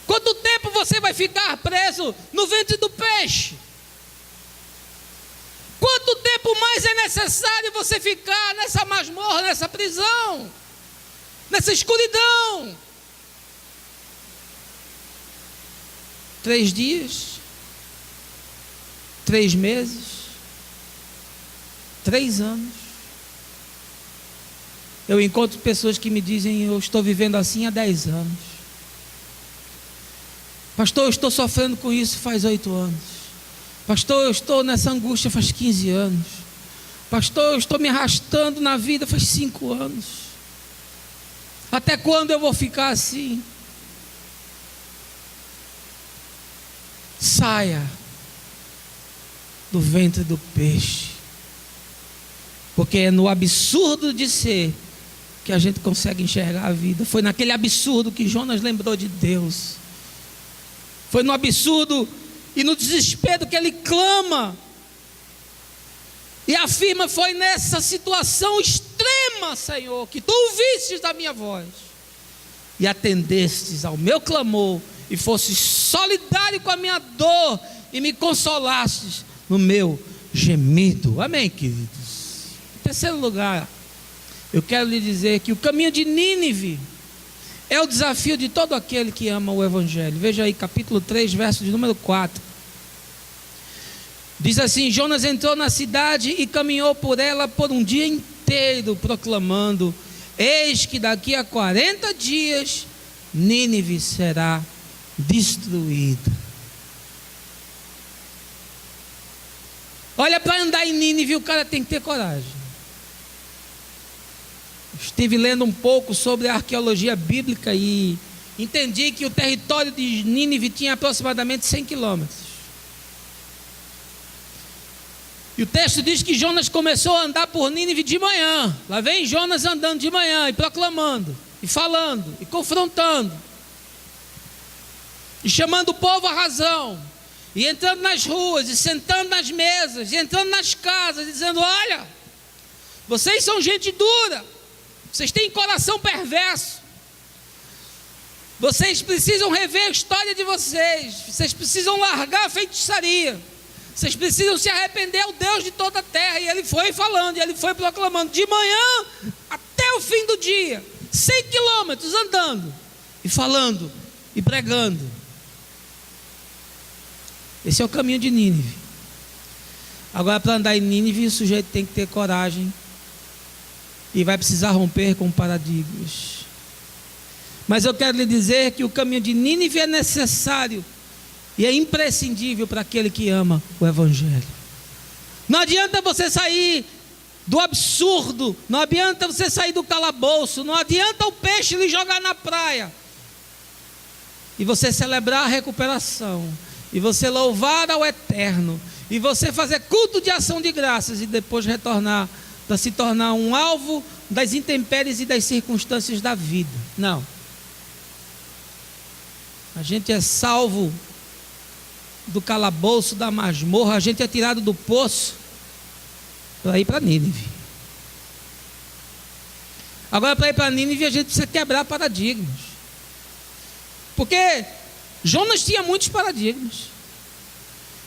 Quanto tempo você vai ficar preso no ventre do peixe? Mas é necessário você ficar nessa masmorra, nessa prisão, nessa escuridão. 3 dias, 3 meses, 3 anos. Eu encontro pessoas que me dizem: eu estou vivendo assim há 10 anos. Pastor, eu estou sofrendo com isso faz 8 anos. Pastor, eu estou nessa angústia faz 15 anos. Pastor, eu estou me arrastando na vida faz 5 anos. Até quando eu vou ficar assim? Saia do ventre do peixe, porque é no absurdo de ser que a gente consegue enxergar a vida. Foi naquele absurdo que Jonas lembrou de Deus. Foi no absurdo e no desespero que ele clama e afirma: foi nessa situação extrema, Senhor, que tu ouvistes da minha voz e atendestes ao meu clamor, e fostes solidário com a minha dor, e me consolastes no meu gemido. Amém, queridos? Em terceiro lugar, eu quero lhe dizer que o caminho de Nínive é o desafio de todo aquele que ama o Evangelho. Veja aí, capítulo 3, verso de número 4. Diz assim: Jonas entrou na cidade e caminhou por ela por um dia inteiro, proclamando: eis que daqui a 40 dias Nínive será destruída. Olha, para andar em Nínive o cara tem que ter coragem. Estive lendo um pouco sobre a arqueologia bíblica e entendi que o território de Nínive tinha aproximadamente 100 quilômetros. E o texto diz que Jonas começou a andar por Nínive de manhã. Lá vem Jonas andando de manhã e proclamando, e falando, e confrontando, e chamando o povo à razão, e entrando nas ruas, e sentando nas mesas, e entrando nas casas, dizendo: olha, vocês são gente dura, vocês têm coração perverso, vocês precisam rever a história de vocês, vocês precisam largar a feitiçaria, vocês precisam se arrepender ao Deus de toda a terra. E ele foi falando, e ele foi proclamando, de manhã até o fim do dia, 100 quilômetros andando, e falando, e pregando. Esse é o caminho de Nínive. Agora, para andar em Nínive, o sujeito tem que ter coragem e vai precisar romper com paradigmas. Mas eu quero lhe dizer que o caminho de Nínive é necessário e é imprescindível para aquele que ama o Evangelho. Não adianta você sair do absurdo, não adianta você sair do calabouço, não adianta o peixe lhe jogar na praia e você celebrar a recuperação, e você louvar ao Eterno, e você fazer culto de ação de graças, e depois retornar para se tornar um alvo das intempéries e das circunstâncias da vida. Não. A gente é salvo do calabouço, da masmorra, a gente é tirado do poço para ir para Nínive. Agora, para ir para Nínive, a gente precisa quebrar paradigmas, porque Jonas tinha muitos paradigmas.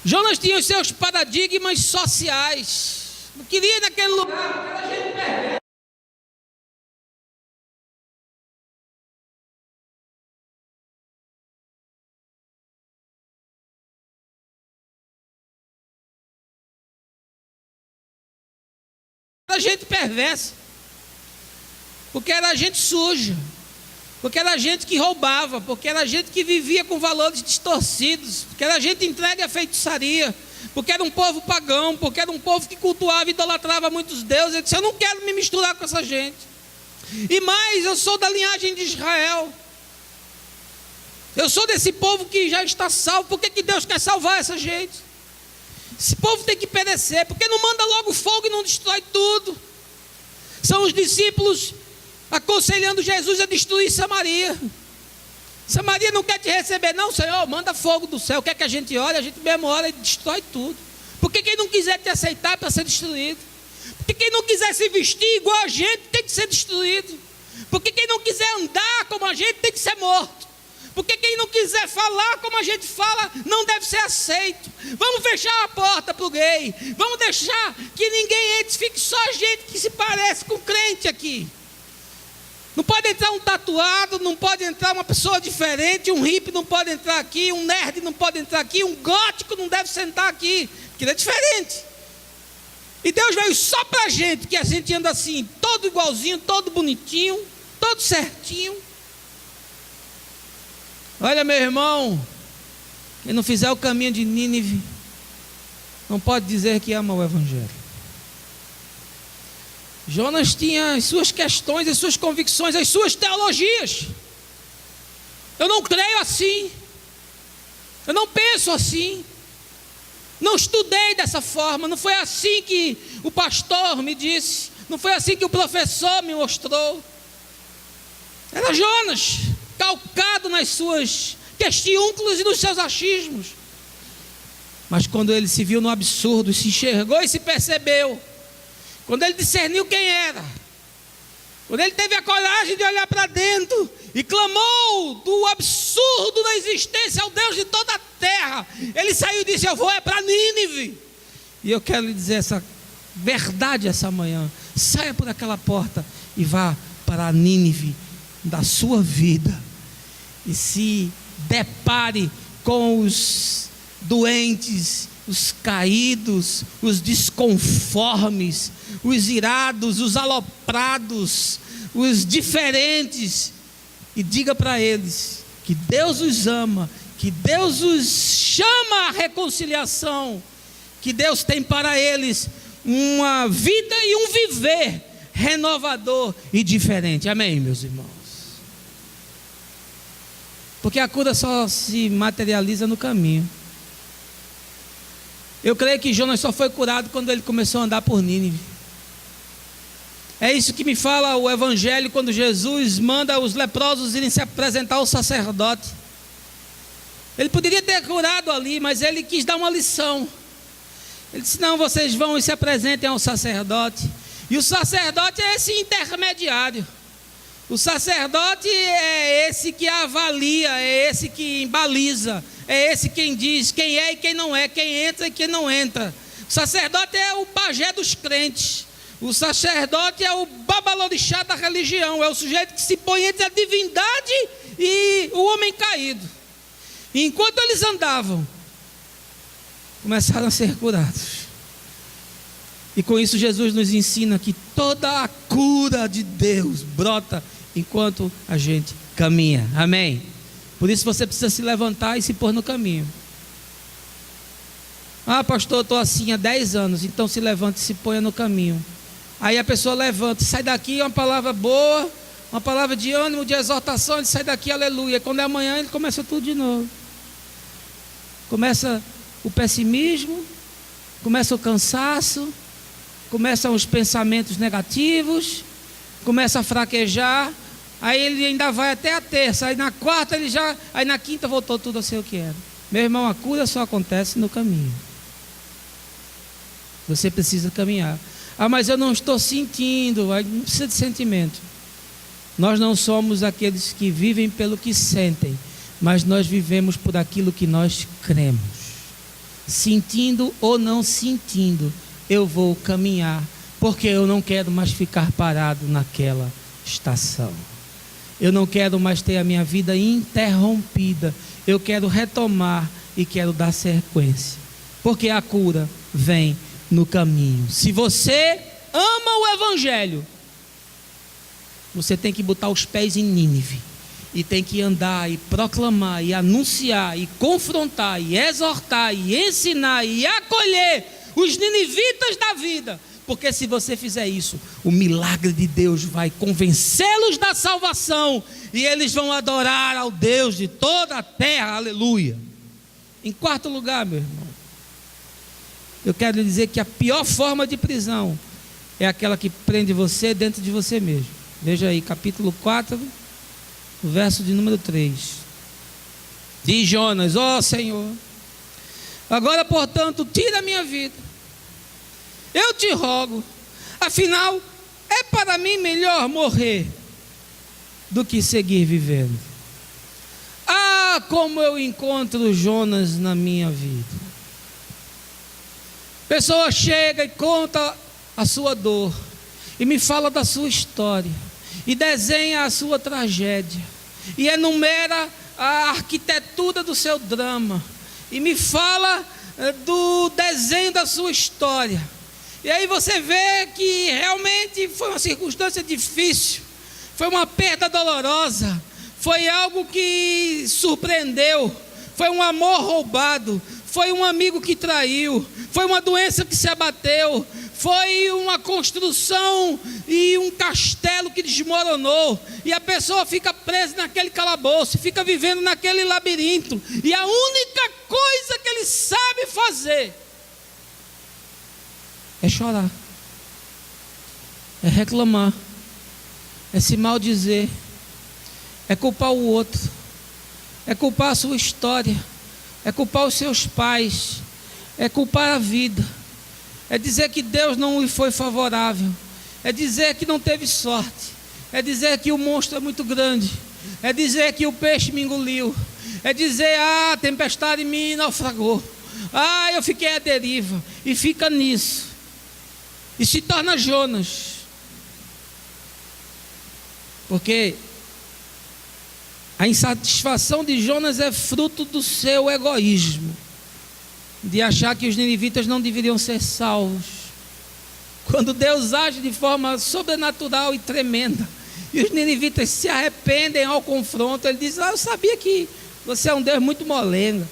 Jonas tinha os seus paradigmas sociais. Não queria ir naquele lugar, porque era gente perversa. Era gente perversa, porque era gente suja, porque era gente que roubava, porque era gente que vivia com valores distorcidos, porque era gente entregue à feitiçaria, porque era um povo pagão, porque era um povo que cultuava e idolatrava muitos deuses. Ele disse: eu não quero me misturar com essa gente. E mais, eu sou da linhagem de Israel, eu sou desse povo que já está salvo. Por que Deus quer salvar essa gente? Esse povo tem que perecer. Por que não manda logo fogo e não destrói tudo? São os discípulos aconselhando Jesus a destruir Samaria. Samaria não quer te receber, não, Senhor, manda fogo do céu. Quer que a gente ore? A gente mesmo ora e destrói tudo. Porque quem não quiser te aceitar é para ser destruído. Porque quem não quiser se vestir igual a gente tem que ser destruído. Porque quem não quiser andar como a gente tem que ser morto. porque quem não quiser falar como a gente fala, não deve ser aceito. Vamos fechar a porta para o gay, vamos deixar que ninguém entre, fique só gente que se parece com crente aqui. Não pode entrar um tatuado, não pode entrar uma pessoa diferente, um hippie não pode entrar aqui, um nerd não pode entrar aqui, um gótico não deve sentar aqui, porque ele é diferente. E Deus veio só para gente, que a gente anda assim, todo igualzinho, todo bonitinho, todo certinho. Olha, meu irmão, quem não fizer o caminho de Nínive, não pode dizer que ama o Evangelho. Jonas tinha as suas questões, as suas convicções, as suas teologias. Eu não creio assim, eu não penso assim, não estudei dessa forma, não foi assim que o pastor me disse, não foi assim que o professor me mostrou. Era Jonas, calcado nas suas questiúnculos e nos seus achismos. Mas quando ele se viu no absurdo, se enxergou e se percebeu, quando ele discerniu quem era, quando ele teve a coragem de olhar para dentro e clamou do absurdo da existência ao Deus de toda a terra, ele saiu e disse: eu vou para Nínive. E eu quero lhe dizer essa verdade essa manhã: saia por aquela porta e vá para a Nínive da sua vida e se depare com os doentes, os caídos, os desconformes, os irados, os aloprados, os diferentes, e diga para eles que Deus os ama, que Deus os chama à reconciliação, que Deus tem para eles uma vida e um viver renovador e diferente. Amém, meus irmãos? Porque a cura só se materializa no caminho. Eu creio que Jonas só foi curado quando ele começou a andar por Nínive. É isso que me fala o Evangelho, quando Jesus manda os leprosos irem se apresentar ao sacerdote. Ele poderia ter curado ali, mas ele quis dar uma lição. Ele disse: não, vocês vão e se apresentem ao sacerdote. E o sacerdote é esse intermediário. O sacerdote é esse que avalia, é esse que baliza, é esse quem diz quem é e quem não é, quem entra e quem não entra. O sacerdote é o pajé dos crentes. O sacerdote é o babalorixá da religião, é o sujeito que se põe entre a divindade e o homem caído. E enquanto eles andavam, começaram a ser curados. E com isso Jesus nos ensina que toda a cura de Deus brota enquanto a gente caminha. Amém? Por isso você precisa se levantar e se pôr no caminho. Ah, pastor, eu estou assim há 10 anos, então se levante e se ponha no caminho. Aí a pessoa levanta, sai daqui, uma palavra boa, uma palavra de ânimo, de exortação, ele sai daqui, aleluia. Quando é amanhã, ele começa tudo de novo. Começa o pessimismo, começa o cansaço, começam os pensamentos negativos, começa a fraquejar, aí ele ainda vai até a terça, aí na quarta ele já, aí na quinta voltou tudo a ser o que era. Meu irmão, a cura só acontece no caminho. Você precisa caminhar. Ah, mas eu não estou sentindo. Aí não precisa de sentimento. Nós não somos aqueles que vivem pelo que sentem, mas nós vivemos por aquilo que nós cremos. Sentindo ou não sentindo, eu vou caminhar, porque eu não quero mais ficar parado naquela estação. Eu não quero mais ter a minha vida interrompida. Eu quero retomar e quero dar sequência, porque a cura vem no caminho. Se você ama o Evangelho, você tem que botar os pés em Nínive e tem que andar e proclamar e anunciar e confrontar e exortar e ensinar e acolher os ninivitas da vida, porque se você fizer isso, o milagre de Deus vai convencê-los da salvação e eles vão adorar ao Deus de toda a terra, aleluia. Em quarto lugar, meu irmão, eu quero lhe dizer que a pior forma de prisão é aquela que prende você dentro de você mesmo. Veja aí, capítulo 4, verso de número 3. Diz Jonas: ó Senhor, agora portanto tira a minha vida, eu te rogo, afinal é para mim melhor morrer do que seguir vivendo. Ah, Ah, como eu encontro Jonas na minha vida. Pessoa chega e conta a sua dor, e me fala da sua história, e desenha a sua tragédia, e enumera a arquitetura do seu drama, e me fala do desenho da sua história. E aí você vê que realmente foi uma circunstância difícil, foi uma perda dolorosa, foi algo que surpreendeu, foi um amor roubado, foi um amigo que traiu, foi uma doença que se abateu, foi uma construção e um castelo que desmoronou, e a pessoa fica presa naquele calabouço, fica vivendo naquele labirinto, e a única coisa que ele sabe fazer é chorar, é reclamar, é se maldizer, é culpar o outro, é culpar a sua história, é culpar os seus pais, é culpar a vida, é dizer que Deus não lhe foi favorável, é dizer que não teve sorte, é dizer que o monstro é muito grande, é dizer que o peixe me engoliu, é dizer, a tempestade me naufragou, eu fiquei à deriva, e fica nisso, e se torna Jonas, porque a insatisfação de Jonas é fruto do seu egoísmo, de achar que os ninivitas não deveriam ser salvos, quando Deus age de forma sobrenatural e tremenda, e os ninivitas se arrependem ao confronto. Ele diz, eu sabia que você é um Deus muito molenga,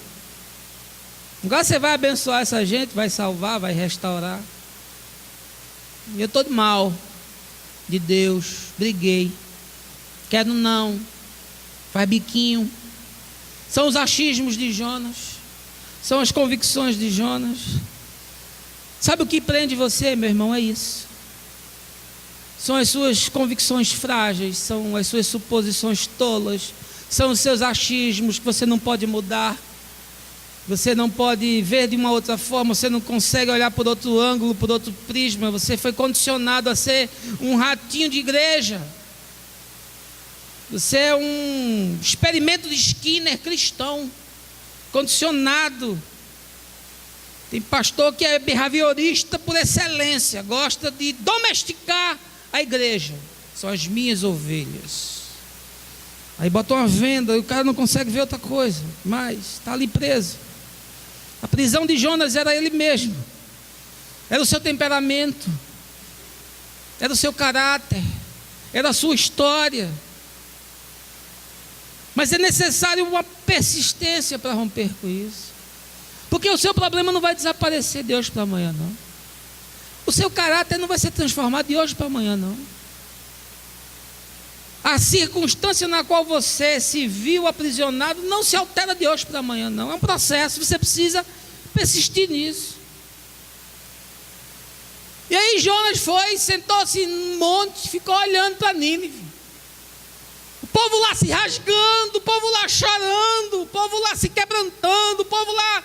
agora você vai abençoar essa gente, vai salvar, vai restaurar, e eu estou de mal de Deus, briguei, quero não, faz biquinho. São os achismos de Jonas, são as convicções de Jonas. Sabe o que prende você, meu irmão? É isso. São as suas convicções frágeis, são as suas suposições tolas, são os seus achismos que você não pode mudar, você não pode ver de uma outra forma, você não consegue olhar por outro ângulo, por outro prisma. Você foi condicionado a ser um ratinho de igreja. Você é um experimento de Skinner cristão, condicionado. Tem pastor que é behaviorista por excelência, gosta de domesticar a igreja. São as minhas ovelhas. Aí bota uma venda e o cara não consegue ver outra coisa, mas está ali preso. A prisão de Jonas era ele mesmo, era o seu temperamento, era o seu caráter, era a sua história. Mas é necessário uma persistência para romper com isso, porque o seu problema não vai desaparecer de hoje para amanhã, não. O seu caráter não vai ser transformado de hoje para amanhã, não. A circunstância na qual você se viu aprisionado não se altera de hoje para amanhã, não. É um processo, você precisa persistir nisso. E aí Jonas foi, sentou-se num monte, ficou olhando para Nínive. O povo lá se rasgando, o povo lá chorando, o povo lá se quebrantando, o povo lá,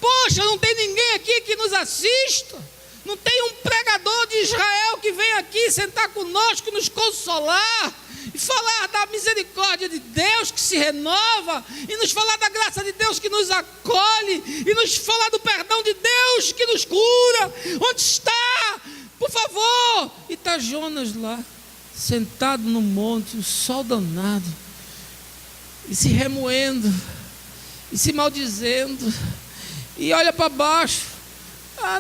poxa, não tem ninguém aqui que nos assista, não tem um pregador de Israel que vem aqui sentar conosco, nos consolar, e falar da misericórdia de Deus que se renova, e nos falar da graça de Deus que nos acolhe, e nos falar do perdão de Deus que nos cura. Onde está? Por favor. E está Jonas lá, sentado no monte, o sol danado, e se remoendo, e se maldizendo, e olha para baixo,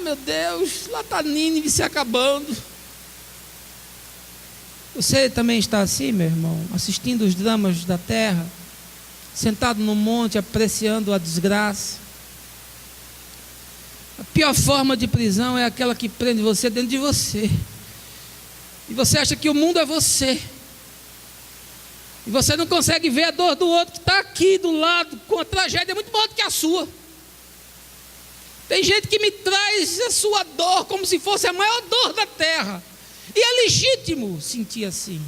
meu Deus, lá está Nínive se acabando. Você também está assim, meu irmão, assistindo os dramas da terra, sentado no monte, apreciando a desgraça. A pior forma de prisão é aquela que prende você dentro de você, e você acha que o mundo é você, e você não consegue ver a dor do outro que está aqui do lado, com a tragédia muito maior do que a sua. Tem gente que me traz a sua dor como se fosse a maior dor da terra, e é legítimo sentir assim.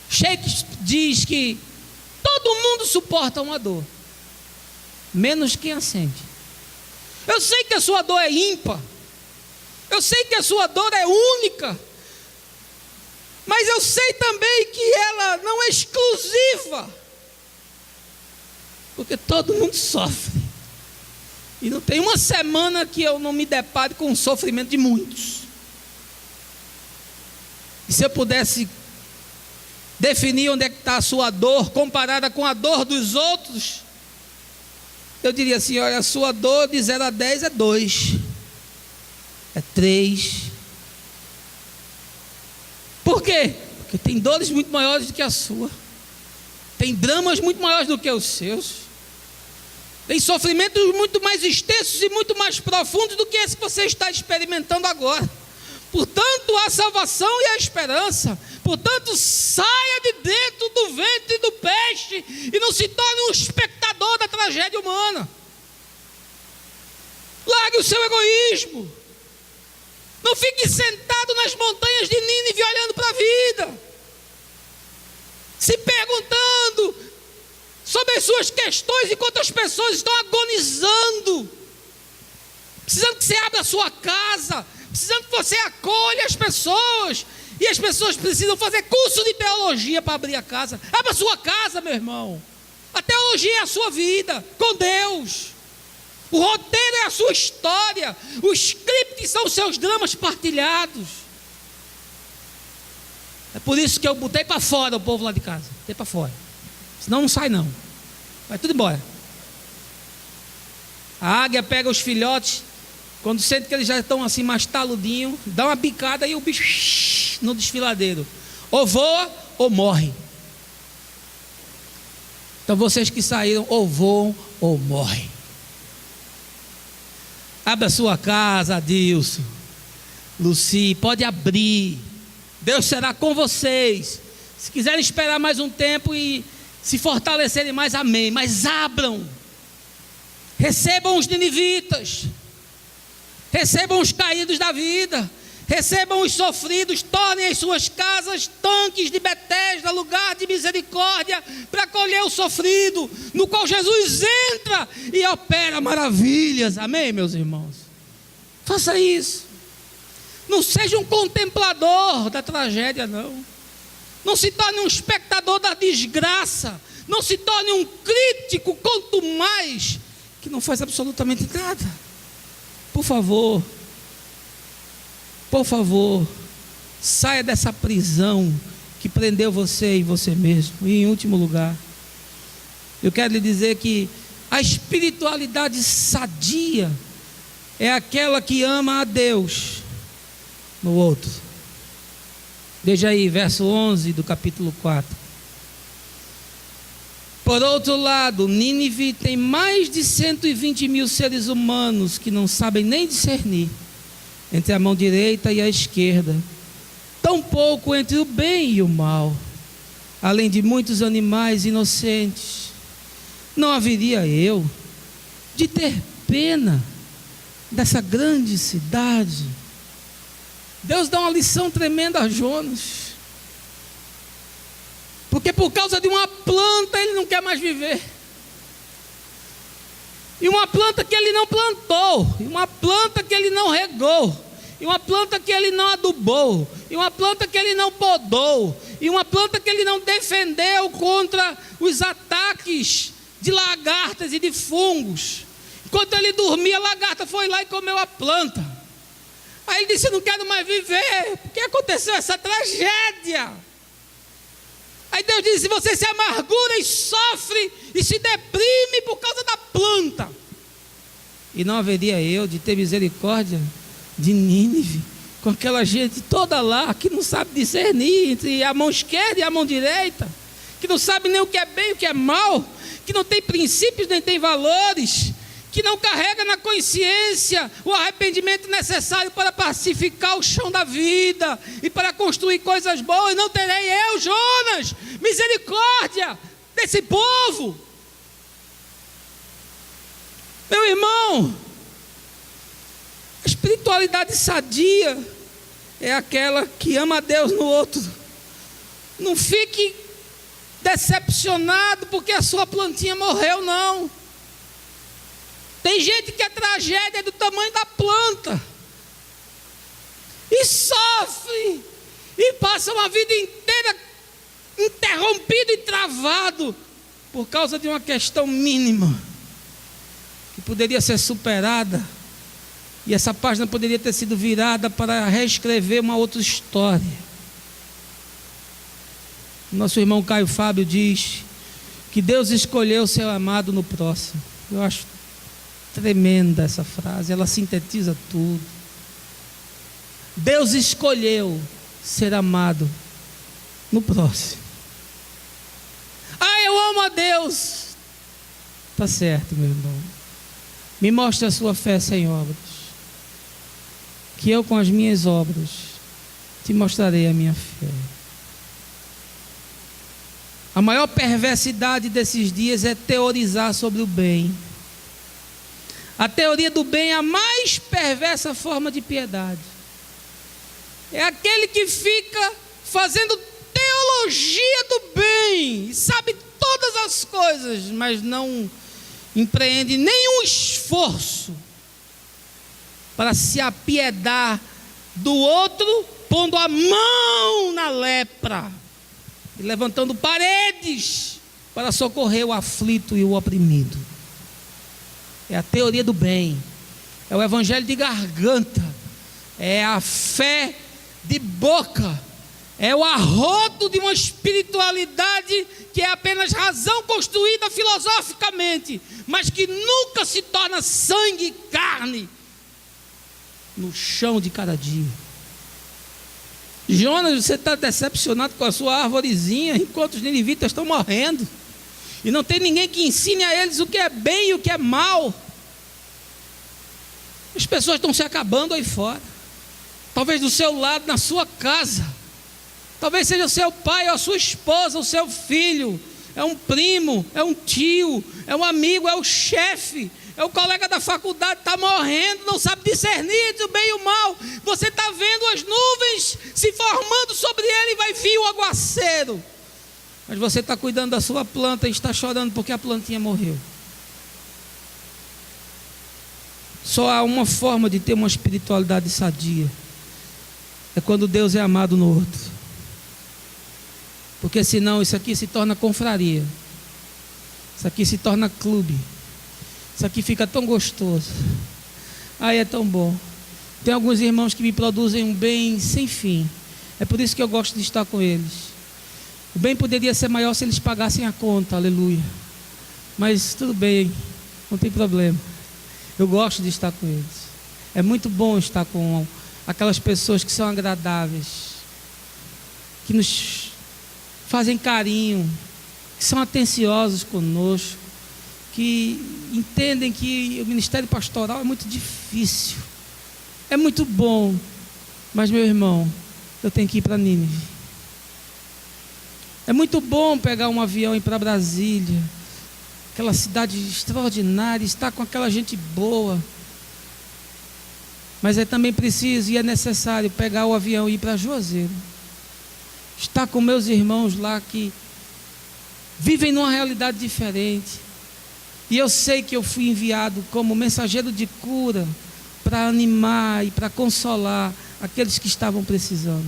Shakespeare diz que todo mundo suporta uma dor, menos quem a sente. Eu sei que a sua dor é ímpar, eu sei que a sua dor é única, mas eu sei também que ela não é exclusiva. Porque todo mundo sofre. E não tem uma semana que eu não me depare com o sofrimento de muitos. E se eu pudesse definir onde é que está a sua dor, comparada com a dor dos outros, eu diria assim: olha, a sua dor de 0 a 10 é 2, é 3. Por quê? Porque tem dores muito maiores do que a sua, tem dramas muito maiores do que os seus, tem sofrimentos muito mais extensos e muito mais profundos do que esse que você está experimentando agora. Portanto, a salvação e a esperança. Portanto, saia de dentro do ventre do peixe e não se torne um espectador da tragédia humana. Largue o seu egoísmo. Não fique sentado nas montanhas de Nínive olhando para a vida, se perguntando sobre as suas questões enquanto as pessoas estão agonizando, precisando que você abra a sua casa, precisando que você acolha as pessoas. E as pessoas precisam fazer curso de teologia para abrir a casa. Abra a sua casa, meu irmão. A teologia é a sua vida com Deus. O roteiro é a sua história. O script são os seus dramas partilhados. É por isso que eu botei para fora o povo lá de casa. Botei para fora. Senão não sai não. Vai tudo embora. A águia pega os filhotes. Quando sente que eles já estão assim mais taludinho, dá uma bicada e o bicho no desfiladeiro. Ou voa ou morre. Então vocês que saíram, ou voam ou morrem. Abra a sua casa, Adilson, Luci, pode abrir. Deus será com vocês. Se quiserem esperar mais um tempo e se fortalecerem mais, amém. Mas abram. Recebam os ninivitas. Recebam os caídos da vida. Recebam os sofridos. Tornem as suas casas tanques de Betesda, lugar de misericórdia, para acolher o sofrido, no qual Jesus entra e opera maravilhas. Amém, meus irmãos? Faça isso. Não seja um contemplador da tragédia, não. Não se torne um espectador da desgraça. Não se torne um crítico, quanto mais, que não faz absolutamente nada. Por favor, saia dessa prisão que prendeu você e você mesmo. E em último lugar, eu quero lhe dizer que a espiritualidade sadia é aquela que ama a Deus no outro. Veja aí, verso 11 do capítulo 4. Por outro lado, Nínive tem mais de 120 mil seres humanos que não sabem nem discernir entre a mão direita e a esquerda, tampouco entre o bem e o mal, além de muitos animais inocentes. Não haveria eu de ter pena dessa grande cidade? Deus dá uma lição tremenda a Jonas, porque por causa de uma planta ele não quer mais viver. E uma planta que ele não plantou, e uma planta que ele não regou, e uma planta que ele não adubou, e uma planta que ele não podou, e uma planta que ele não defendeu contra os ataques de lagartas e de fungos. Enquanto ele dormia, a lagarta foi lá e comeu a planta. Aí ele disse: eu não quero mais viver, porque aconteceu essa tragédia. Aí Deus disse: você se amargura e sofre e se deprime por causa da planta. E não haveria eu de ter misericórdia de Nínive, com aquela gente toda lá, que não sabe discernir entre a mão esquerda e a mão direita, que não sabe nem o que é bem e o que é mal, que não tem princípios nem tem valores, que não carrega na consciência o arrependimento necessário para pacificar o chão da vida e para construir coisas boas. Não terei eu, Jonas, misericórdia desse povo? Meu irmão, a espiritualidade sadia é aquela que ama a Deus no outro. Não fique decepcionado porque a sua plantinha morreu, não. Tem gente que a tragédia é do tamanho da planta, e sofre, e passa uma vida inteira interrompido e travado por causa de uma questão mínima, que poderia ser superada, e essa página poderia ter sido virada para reescrever uma outra história. Nosso irmão Caio Fábio diz que Deus escolheu o seu amado no próximo. Eu acho tremenda essa frase, ela sintetiza tudo. Deus escolheu ser amado no próximo. Eu amo a Deus. Tá certo, meu irmão. Me mostre a sua fé sem obras, que eu com as minhas obras te mostrarei a minha fé. A maior perversidade desses dias é teorizar sobre o bem. A teoria do bem é a mais perversa forma de piedade. É aquele que fica fazendo teologia do bem, sabe todas as coisas, mas não empreende nenhum esforço para se apiedar do outro, pondo a mão na lepra e levantando paredes para socorrer o aflito e o oprimido. É a teoria do bem, é o evangelho de garganta, é a fé de boca, é o arroto de uma espiritualidade que é apenas razão construída filosoficamente, mas que nunca se torna sangue e carne no chão de cada dia. Jonas, você está decepcionado com a sua arvorezinha, enquanto os ninivitas estão morrendo, e não tem ninguém que ensine a eles o que é bem e o que é mal. As pessoas estão se acabando aí fora, talvez do seu lado, na sua casa, talvez seja o seu pai ou a sua esposa, o seu filho, é um primo, é um tio, é um amigo, é o chefe, é o colega da faculdade, está morrendo, não sabe discernir entre o bem e o mal. Você está vendo as nuvens se formando sobre ele e vai vir o aguaceiro, mas você está cuidando da sua planta e está chorando porque a plantinha morreu. Só há uma forma de ter uma espiritualidade sadia, é quando Deus é amado no outro, porque senão isso aqui se torna confraria, isso aqui se torna clube, isso aqui fica tão gostoso, é tão bom. Tem alguns irmãos que me produzem um bem sem fim, é por isso que eu gosto de estar com eles. O bem poderia ser maior se eles pagassem a conta, aleluia, mas tudo bem, não tem problema. Eu gosto de estar com eles. É muito bom estar com aquelas pessoas que são agradáveis, que nos fazem carinho, que são atenciosos conosco, que entendem que o ministério pastoral é muito difícil, é muito bom, mas meu irmão, eu tenho que ir para Nínive. É muito bom pegar um avião e ir para Brasília, aquela cidade extraordinária, estar com aquela gente boa, mas é também preciso e é necessário pegar o avião e ir para Juazeiro, estar com meus irmãos lá que vivem numa realidade diferente, e eu sei que eu fui enviado como mensageiro de cura para animar e para consolar aqueles que estavam precisando.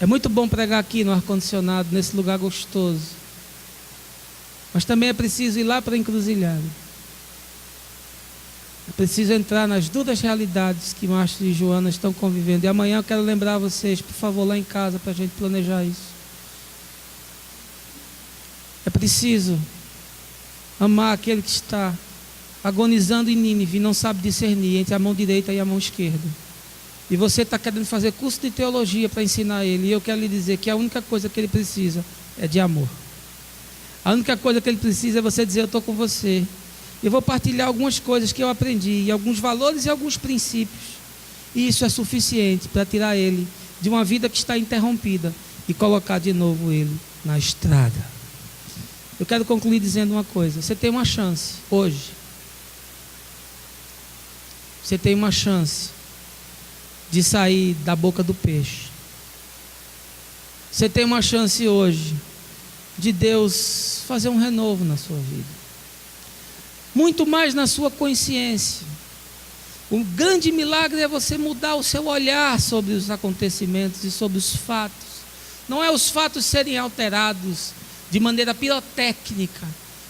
É muito bom pregar aqui no ar-condicionado, nesse lugar gostoso, mas também é preciso ir lá para a encruzilhada. É preciso entrar nas duras realidades que Márcio e Joana estão convivendo. E amanhã eu quero lembrar vocês, por favor, lá em casa, para a gente planejar isso. É preciso amar aquele que está agonizando em Nínive e não sabe discernir entre a mão direita e a mão esquerda. E você está querendo fazer curso de teologia para ensinar ele. E eu quero lhe dizer que a única coisa que ele precisa é de amor. A única coisa que ele precisa é você dizer: eu estou com você. Eu vou partilhar algumas coisas que eu aprendi, e alguns valores e alguns princípios. E isso é suficiente para tirar ele de uma vida que está interrompida e colocar de novo ele na estrada. Eu quero concluir dizendo uma coisa: você tem uma chance hoje. Você tem uma chance de sair da boca do peixe. Você tem uma chance hoje de Deus fazer um renovo na sua vida, muito mais na sua consciência. O grande milagre é você mudar o seu olhar sobre os acontecimentos e sobre os fatos, não é os fatos serem alterados de maneira pirotécnica,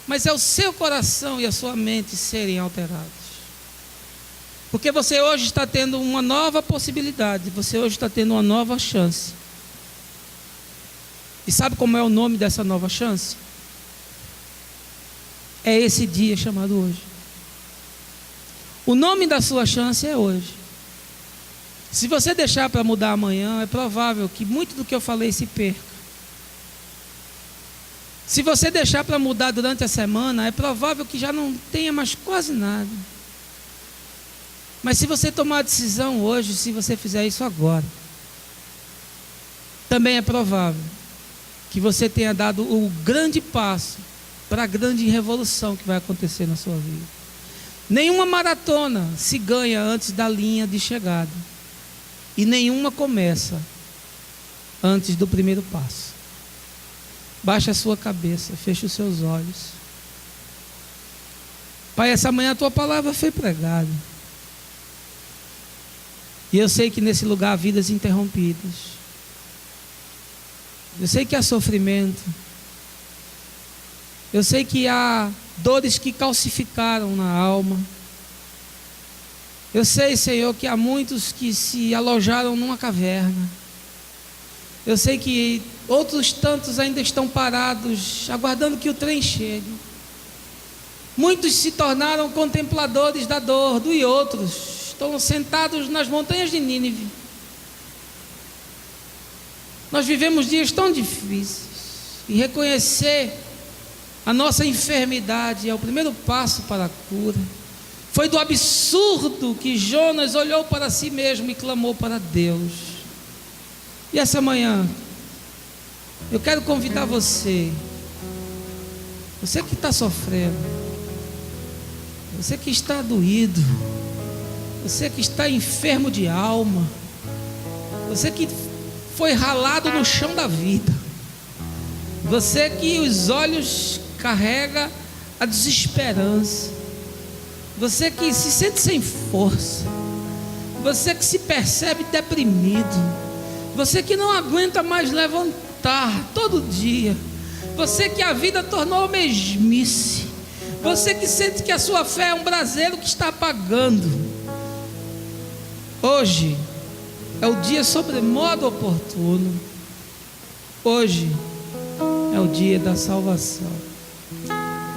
mas é o seu coração e a sua mente serem alterados. Porque você hoje está tendo uma nova possibilidade, você hoje está tendo uma nova chance. E sabe como é o nome dessa nova chance? É esse dia chamado hoje. O nome da sua chance é hoje. Se você deixar para mudar amanhã, é provável que muito do que eu falei se perca. Se você deixar para mudar durante a semana, é provável que já não tenha mais quase nada. Mas se você tomar a decisão hoje, se você fizer isso agora, também é provável que você tenha dado o grande passo para a grande revolução que vai acontecer na sua vida. Nenhuma maratona se ganha antes da linha de chegada. E nenhuma começa antes do primeiro passo. Baixe a sua cabeça, feche os seus olhos. Pai, essa manhã a tua palavra foi pregada. E eu sei que nesse lugar há vidas interrompidas. Eu sei que há sofrimento. Eu sei que há dores que calcificaram na alma. Eu sei, Senhor, que há muitos que se alojaram numa caverna. Eu sei que outros tantos ainda estão parados, aguardando que o trem chegue. Muitos se tornaram contempladores da dor, e outros estão sentados nas montanhas de Nínive. Nós vivemos dias tão difíceis, e reconhecer a nossa enfermidade é o primeiro passo para a cura. Foi do absurdo que Jonas olhou para si mesmo e clamou para Deus. E essa manhã, eu quero convidar você que está sofrendo, você que está doído, você que está enfermo de alma, você que foi ralado no chão da vida, você que os olhos carrega a desesperança, você que se sente sem força, você que se percebe deprimido, você que não aguenta mais levantar todo dia, você que a vida tornou mesmice, você que sente que a sua fé é um braseiro que está apagando. Hoje é o dia sobremodo oportuno. Hoje é o dia da salvação.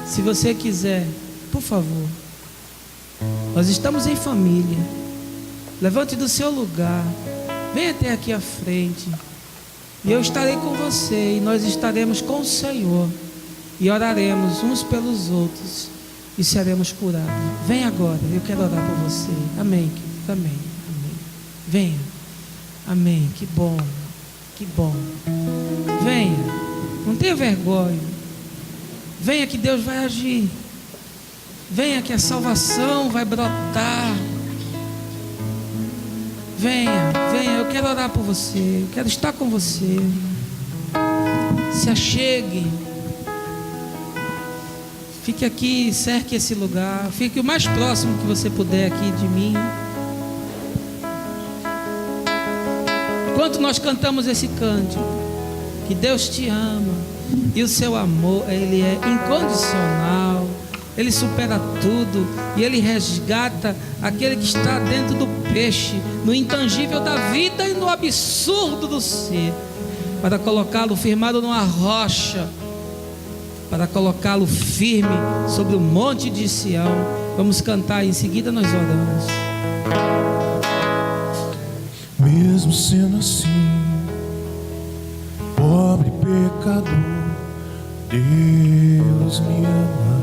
Se você quiser, por favor, nós estamos em família. Levante do seu lugar, venha até aqui à frente, e eu estarei com você, e nós estaremos com o Senhor, e oraremos uns pelos outros, e seremos curados. Venha agora, eu quero orar por você. Amém, querido. Amém, amém. Venha. Amém, que bom, que bom. Venha, não tenha vergonha. Venha que Deus vai agir. Venha que a salvação vai brotar. Venha, venha, eu quero orar por você, eu quero estar com você. Se achegue. Fique aqui, cerque esse lugar. Fique o mais próximo que você puder aqui de mim. Enquanto nós cantamos esse cântico, que Deus te ama, e o seu amor, Ele é incondicional, Ele supera tudo, e Ele resgata aquele que está dentro do peixe, no intangível da vida e no absurdo do ser, para colocá-lo firmado numa rocha, para colocá-lo firme sobre o monte de Sião. Vamos cantar, em seguida nós oramos. Mesmo sendo assim, pobre pecador, Deus me ama.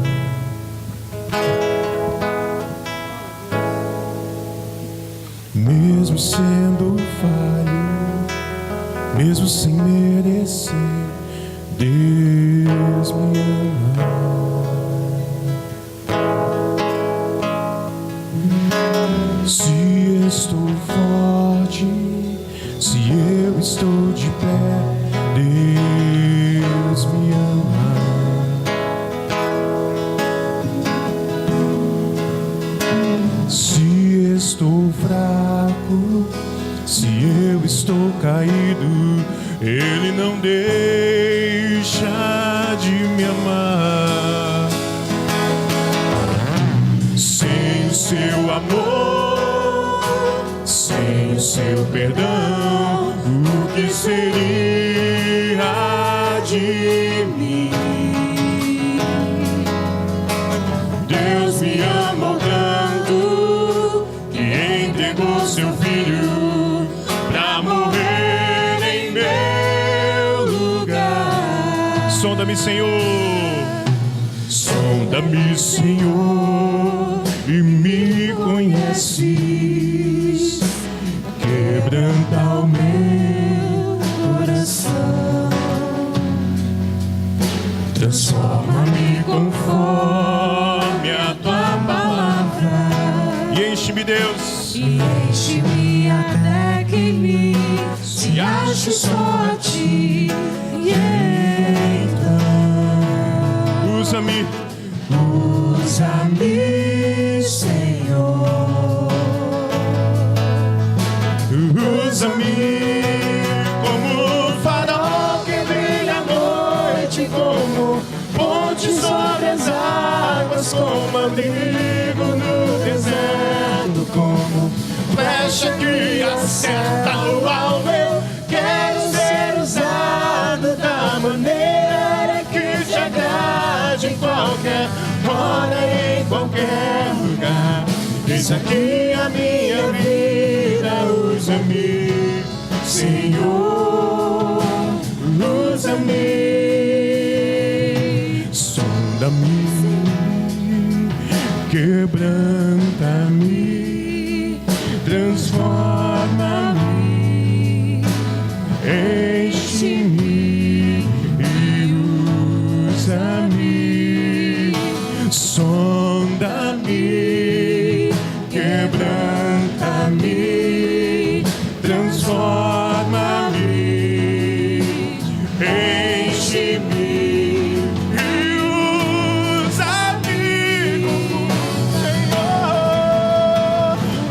Mesmo sendo falho, mesmo sem merecer, Deus me ama. Se estou forte, se eu estou de pé, Deus me ama. Se estou fraco, Se eu estou caído, Ele não deixa de me amar. Sem o seu amor, sem o seu perdão, o que seria de mim? Deus me amou tanto que entregou seu filho pra morrer em meu lugar. Sonda-me, Senhor, sonda-me, Senhor, e me conheces. Quebranta o meu coração, transforma-me conforme a tua palavra, e enche-me, Deus, e enche-me até que me se ache só a ti. E então usa-me, usa-me, Senhor, usa-me como farol que brilha à noite, como ponte sobre as águas, como abrigo no deserto, como flecha que acerta o alvo. Eu quero ser usado da maneira que te agrade, em qualquer hora e em qualquer lugar. Eis aqui a minha vida, usa-me, Senhor, usa-me, sonda-me, quebranta-me, transforma-me, enche-me e usa-me, sonda-me, quebranta-me, transforma-me, enche-me e usa-me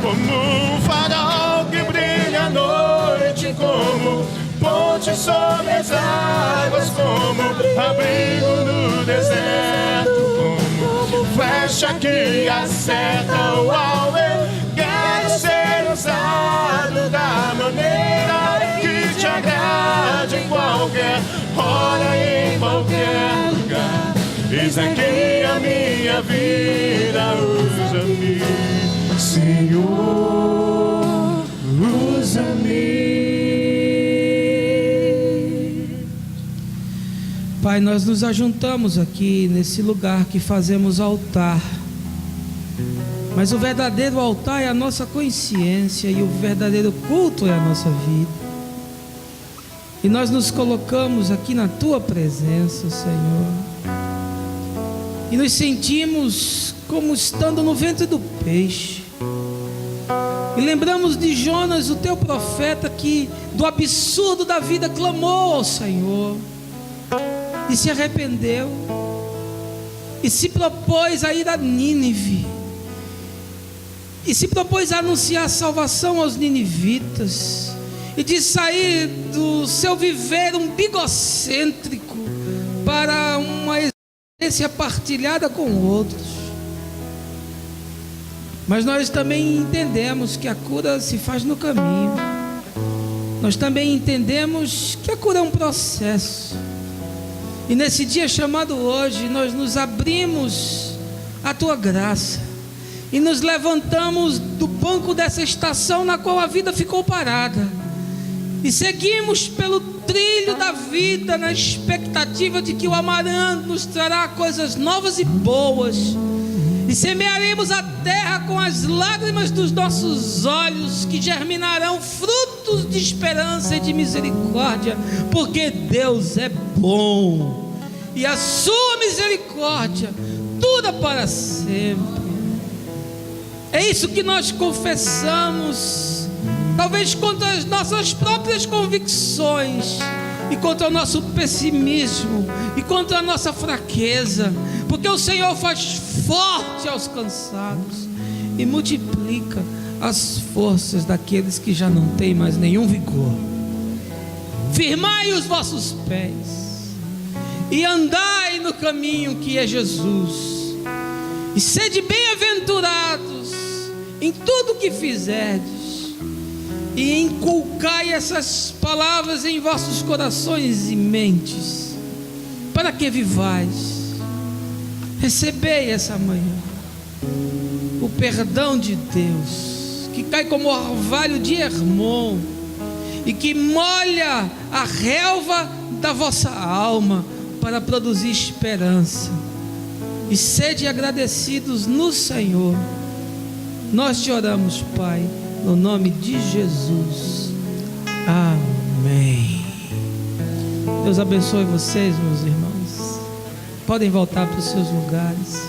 como um farol que brilha à noite, como ponte sobre as águas, como abrigo no deserto, como flecha que acerta o alvo. Eu quero ser usado da maneira que te agrade, em qualquer hora e em qualquer lugar. Eis aqui a minha vida, usa-me, Senhor, usa-me. Pai, nós nos ajuntamos aqui nesse lugar que fazemos altar, mas o verdadeiro altar é a nossa consciência e o verdadeiro culto é a nossa vida. E nós nos colocamos aqui na Tua presença, Senhor, e nos sentimos como estando no ventre do peixe. E lembramos de Jonas, o Teu profeta, que do absurdo da vida clamou ao Senhor e se arrependeu e se propôs a ir a Nínive e se propôs a anunciar salvação aos ninivitas e de sair do seu viver umbigocêntrico para uma existência partilhada com outros. Mas nós também entendemos que a cura se faz no caminho. Nós também entendemos que a cura é um processo. E nesse dia chamado hoje, nós nos abrimos à Tua graça e nos levantamos do banco dessa estação na qual a vida ficou parada e seguimos pelo trilho da vida na expectativa de que o amanhã nos trará coisas novas e boas, e semearemos a terra com as lágrimas dos nossos olhos, que germinarão frutos de esperança e de misericórdia, porque Deus é bom e a sua misericórdia dura para sempre. É isso que nós confessamos, talvez contra as nossas próprias convicções e contra o nosso pessimismo e contra a nossa fraqueza, porque o Senhor faz forte aos cansados e multiplica as forças daqueles que já não têm mais nenhum vigor. Firmai os vossos pés e andai no caminho que é Jesus, e sede bem-aventurados em tudo que fizerdes, e inculcai essas palavras em vossos corações e mentes, para que vivais. Recebei essa manhã o perdão de Deus, que cai como orvalho de Hermon, e que molha a relva da vossa alma, para produzir esperança. E sede agradecidos no Senhor. Nós te oramos, Pai, no nome de Jesus. Amém. Deus abençoe vocês, meus irmãos. Podem voltar para os seus lugares.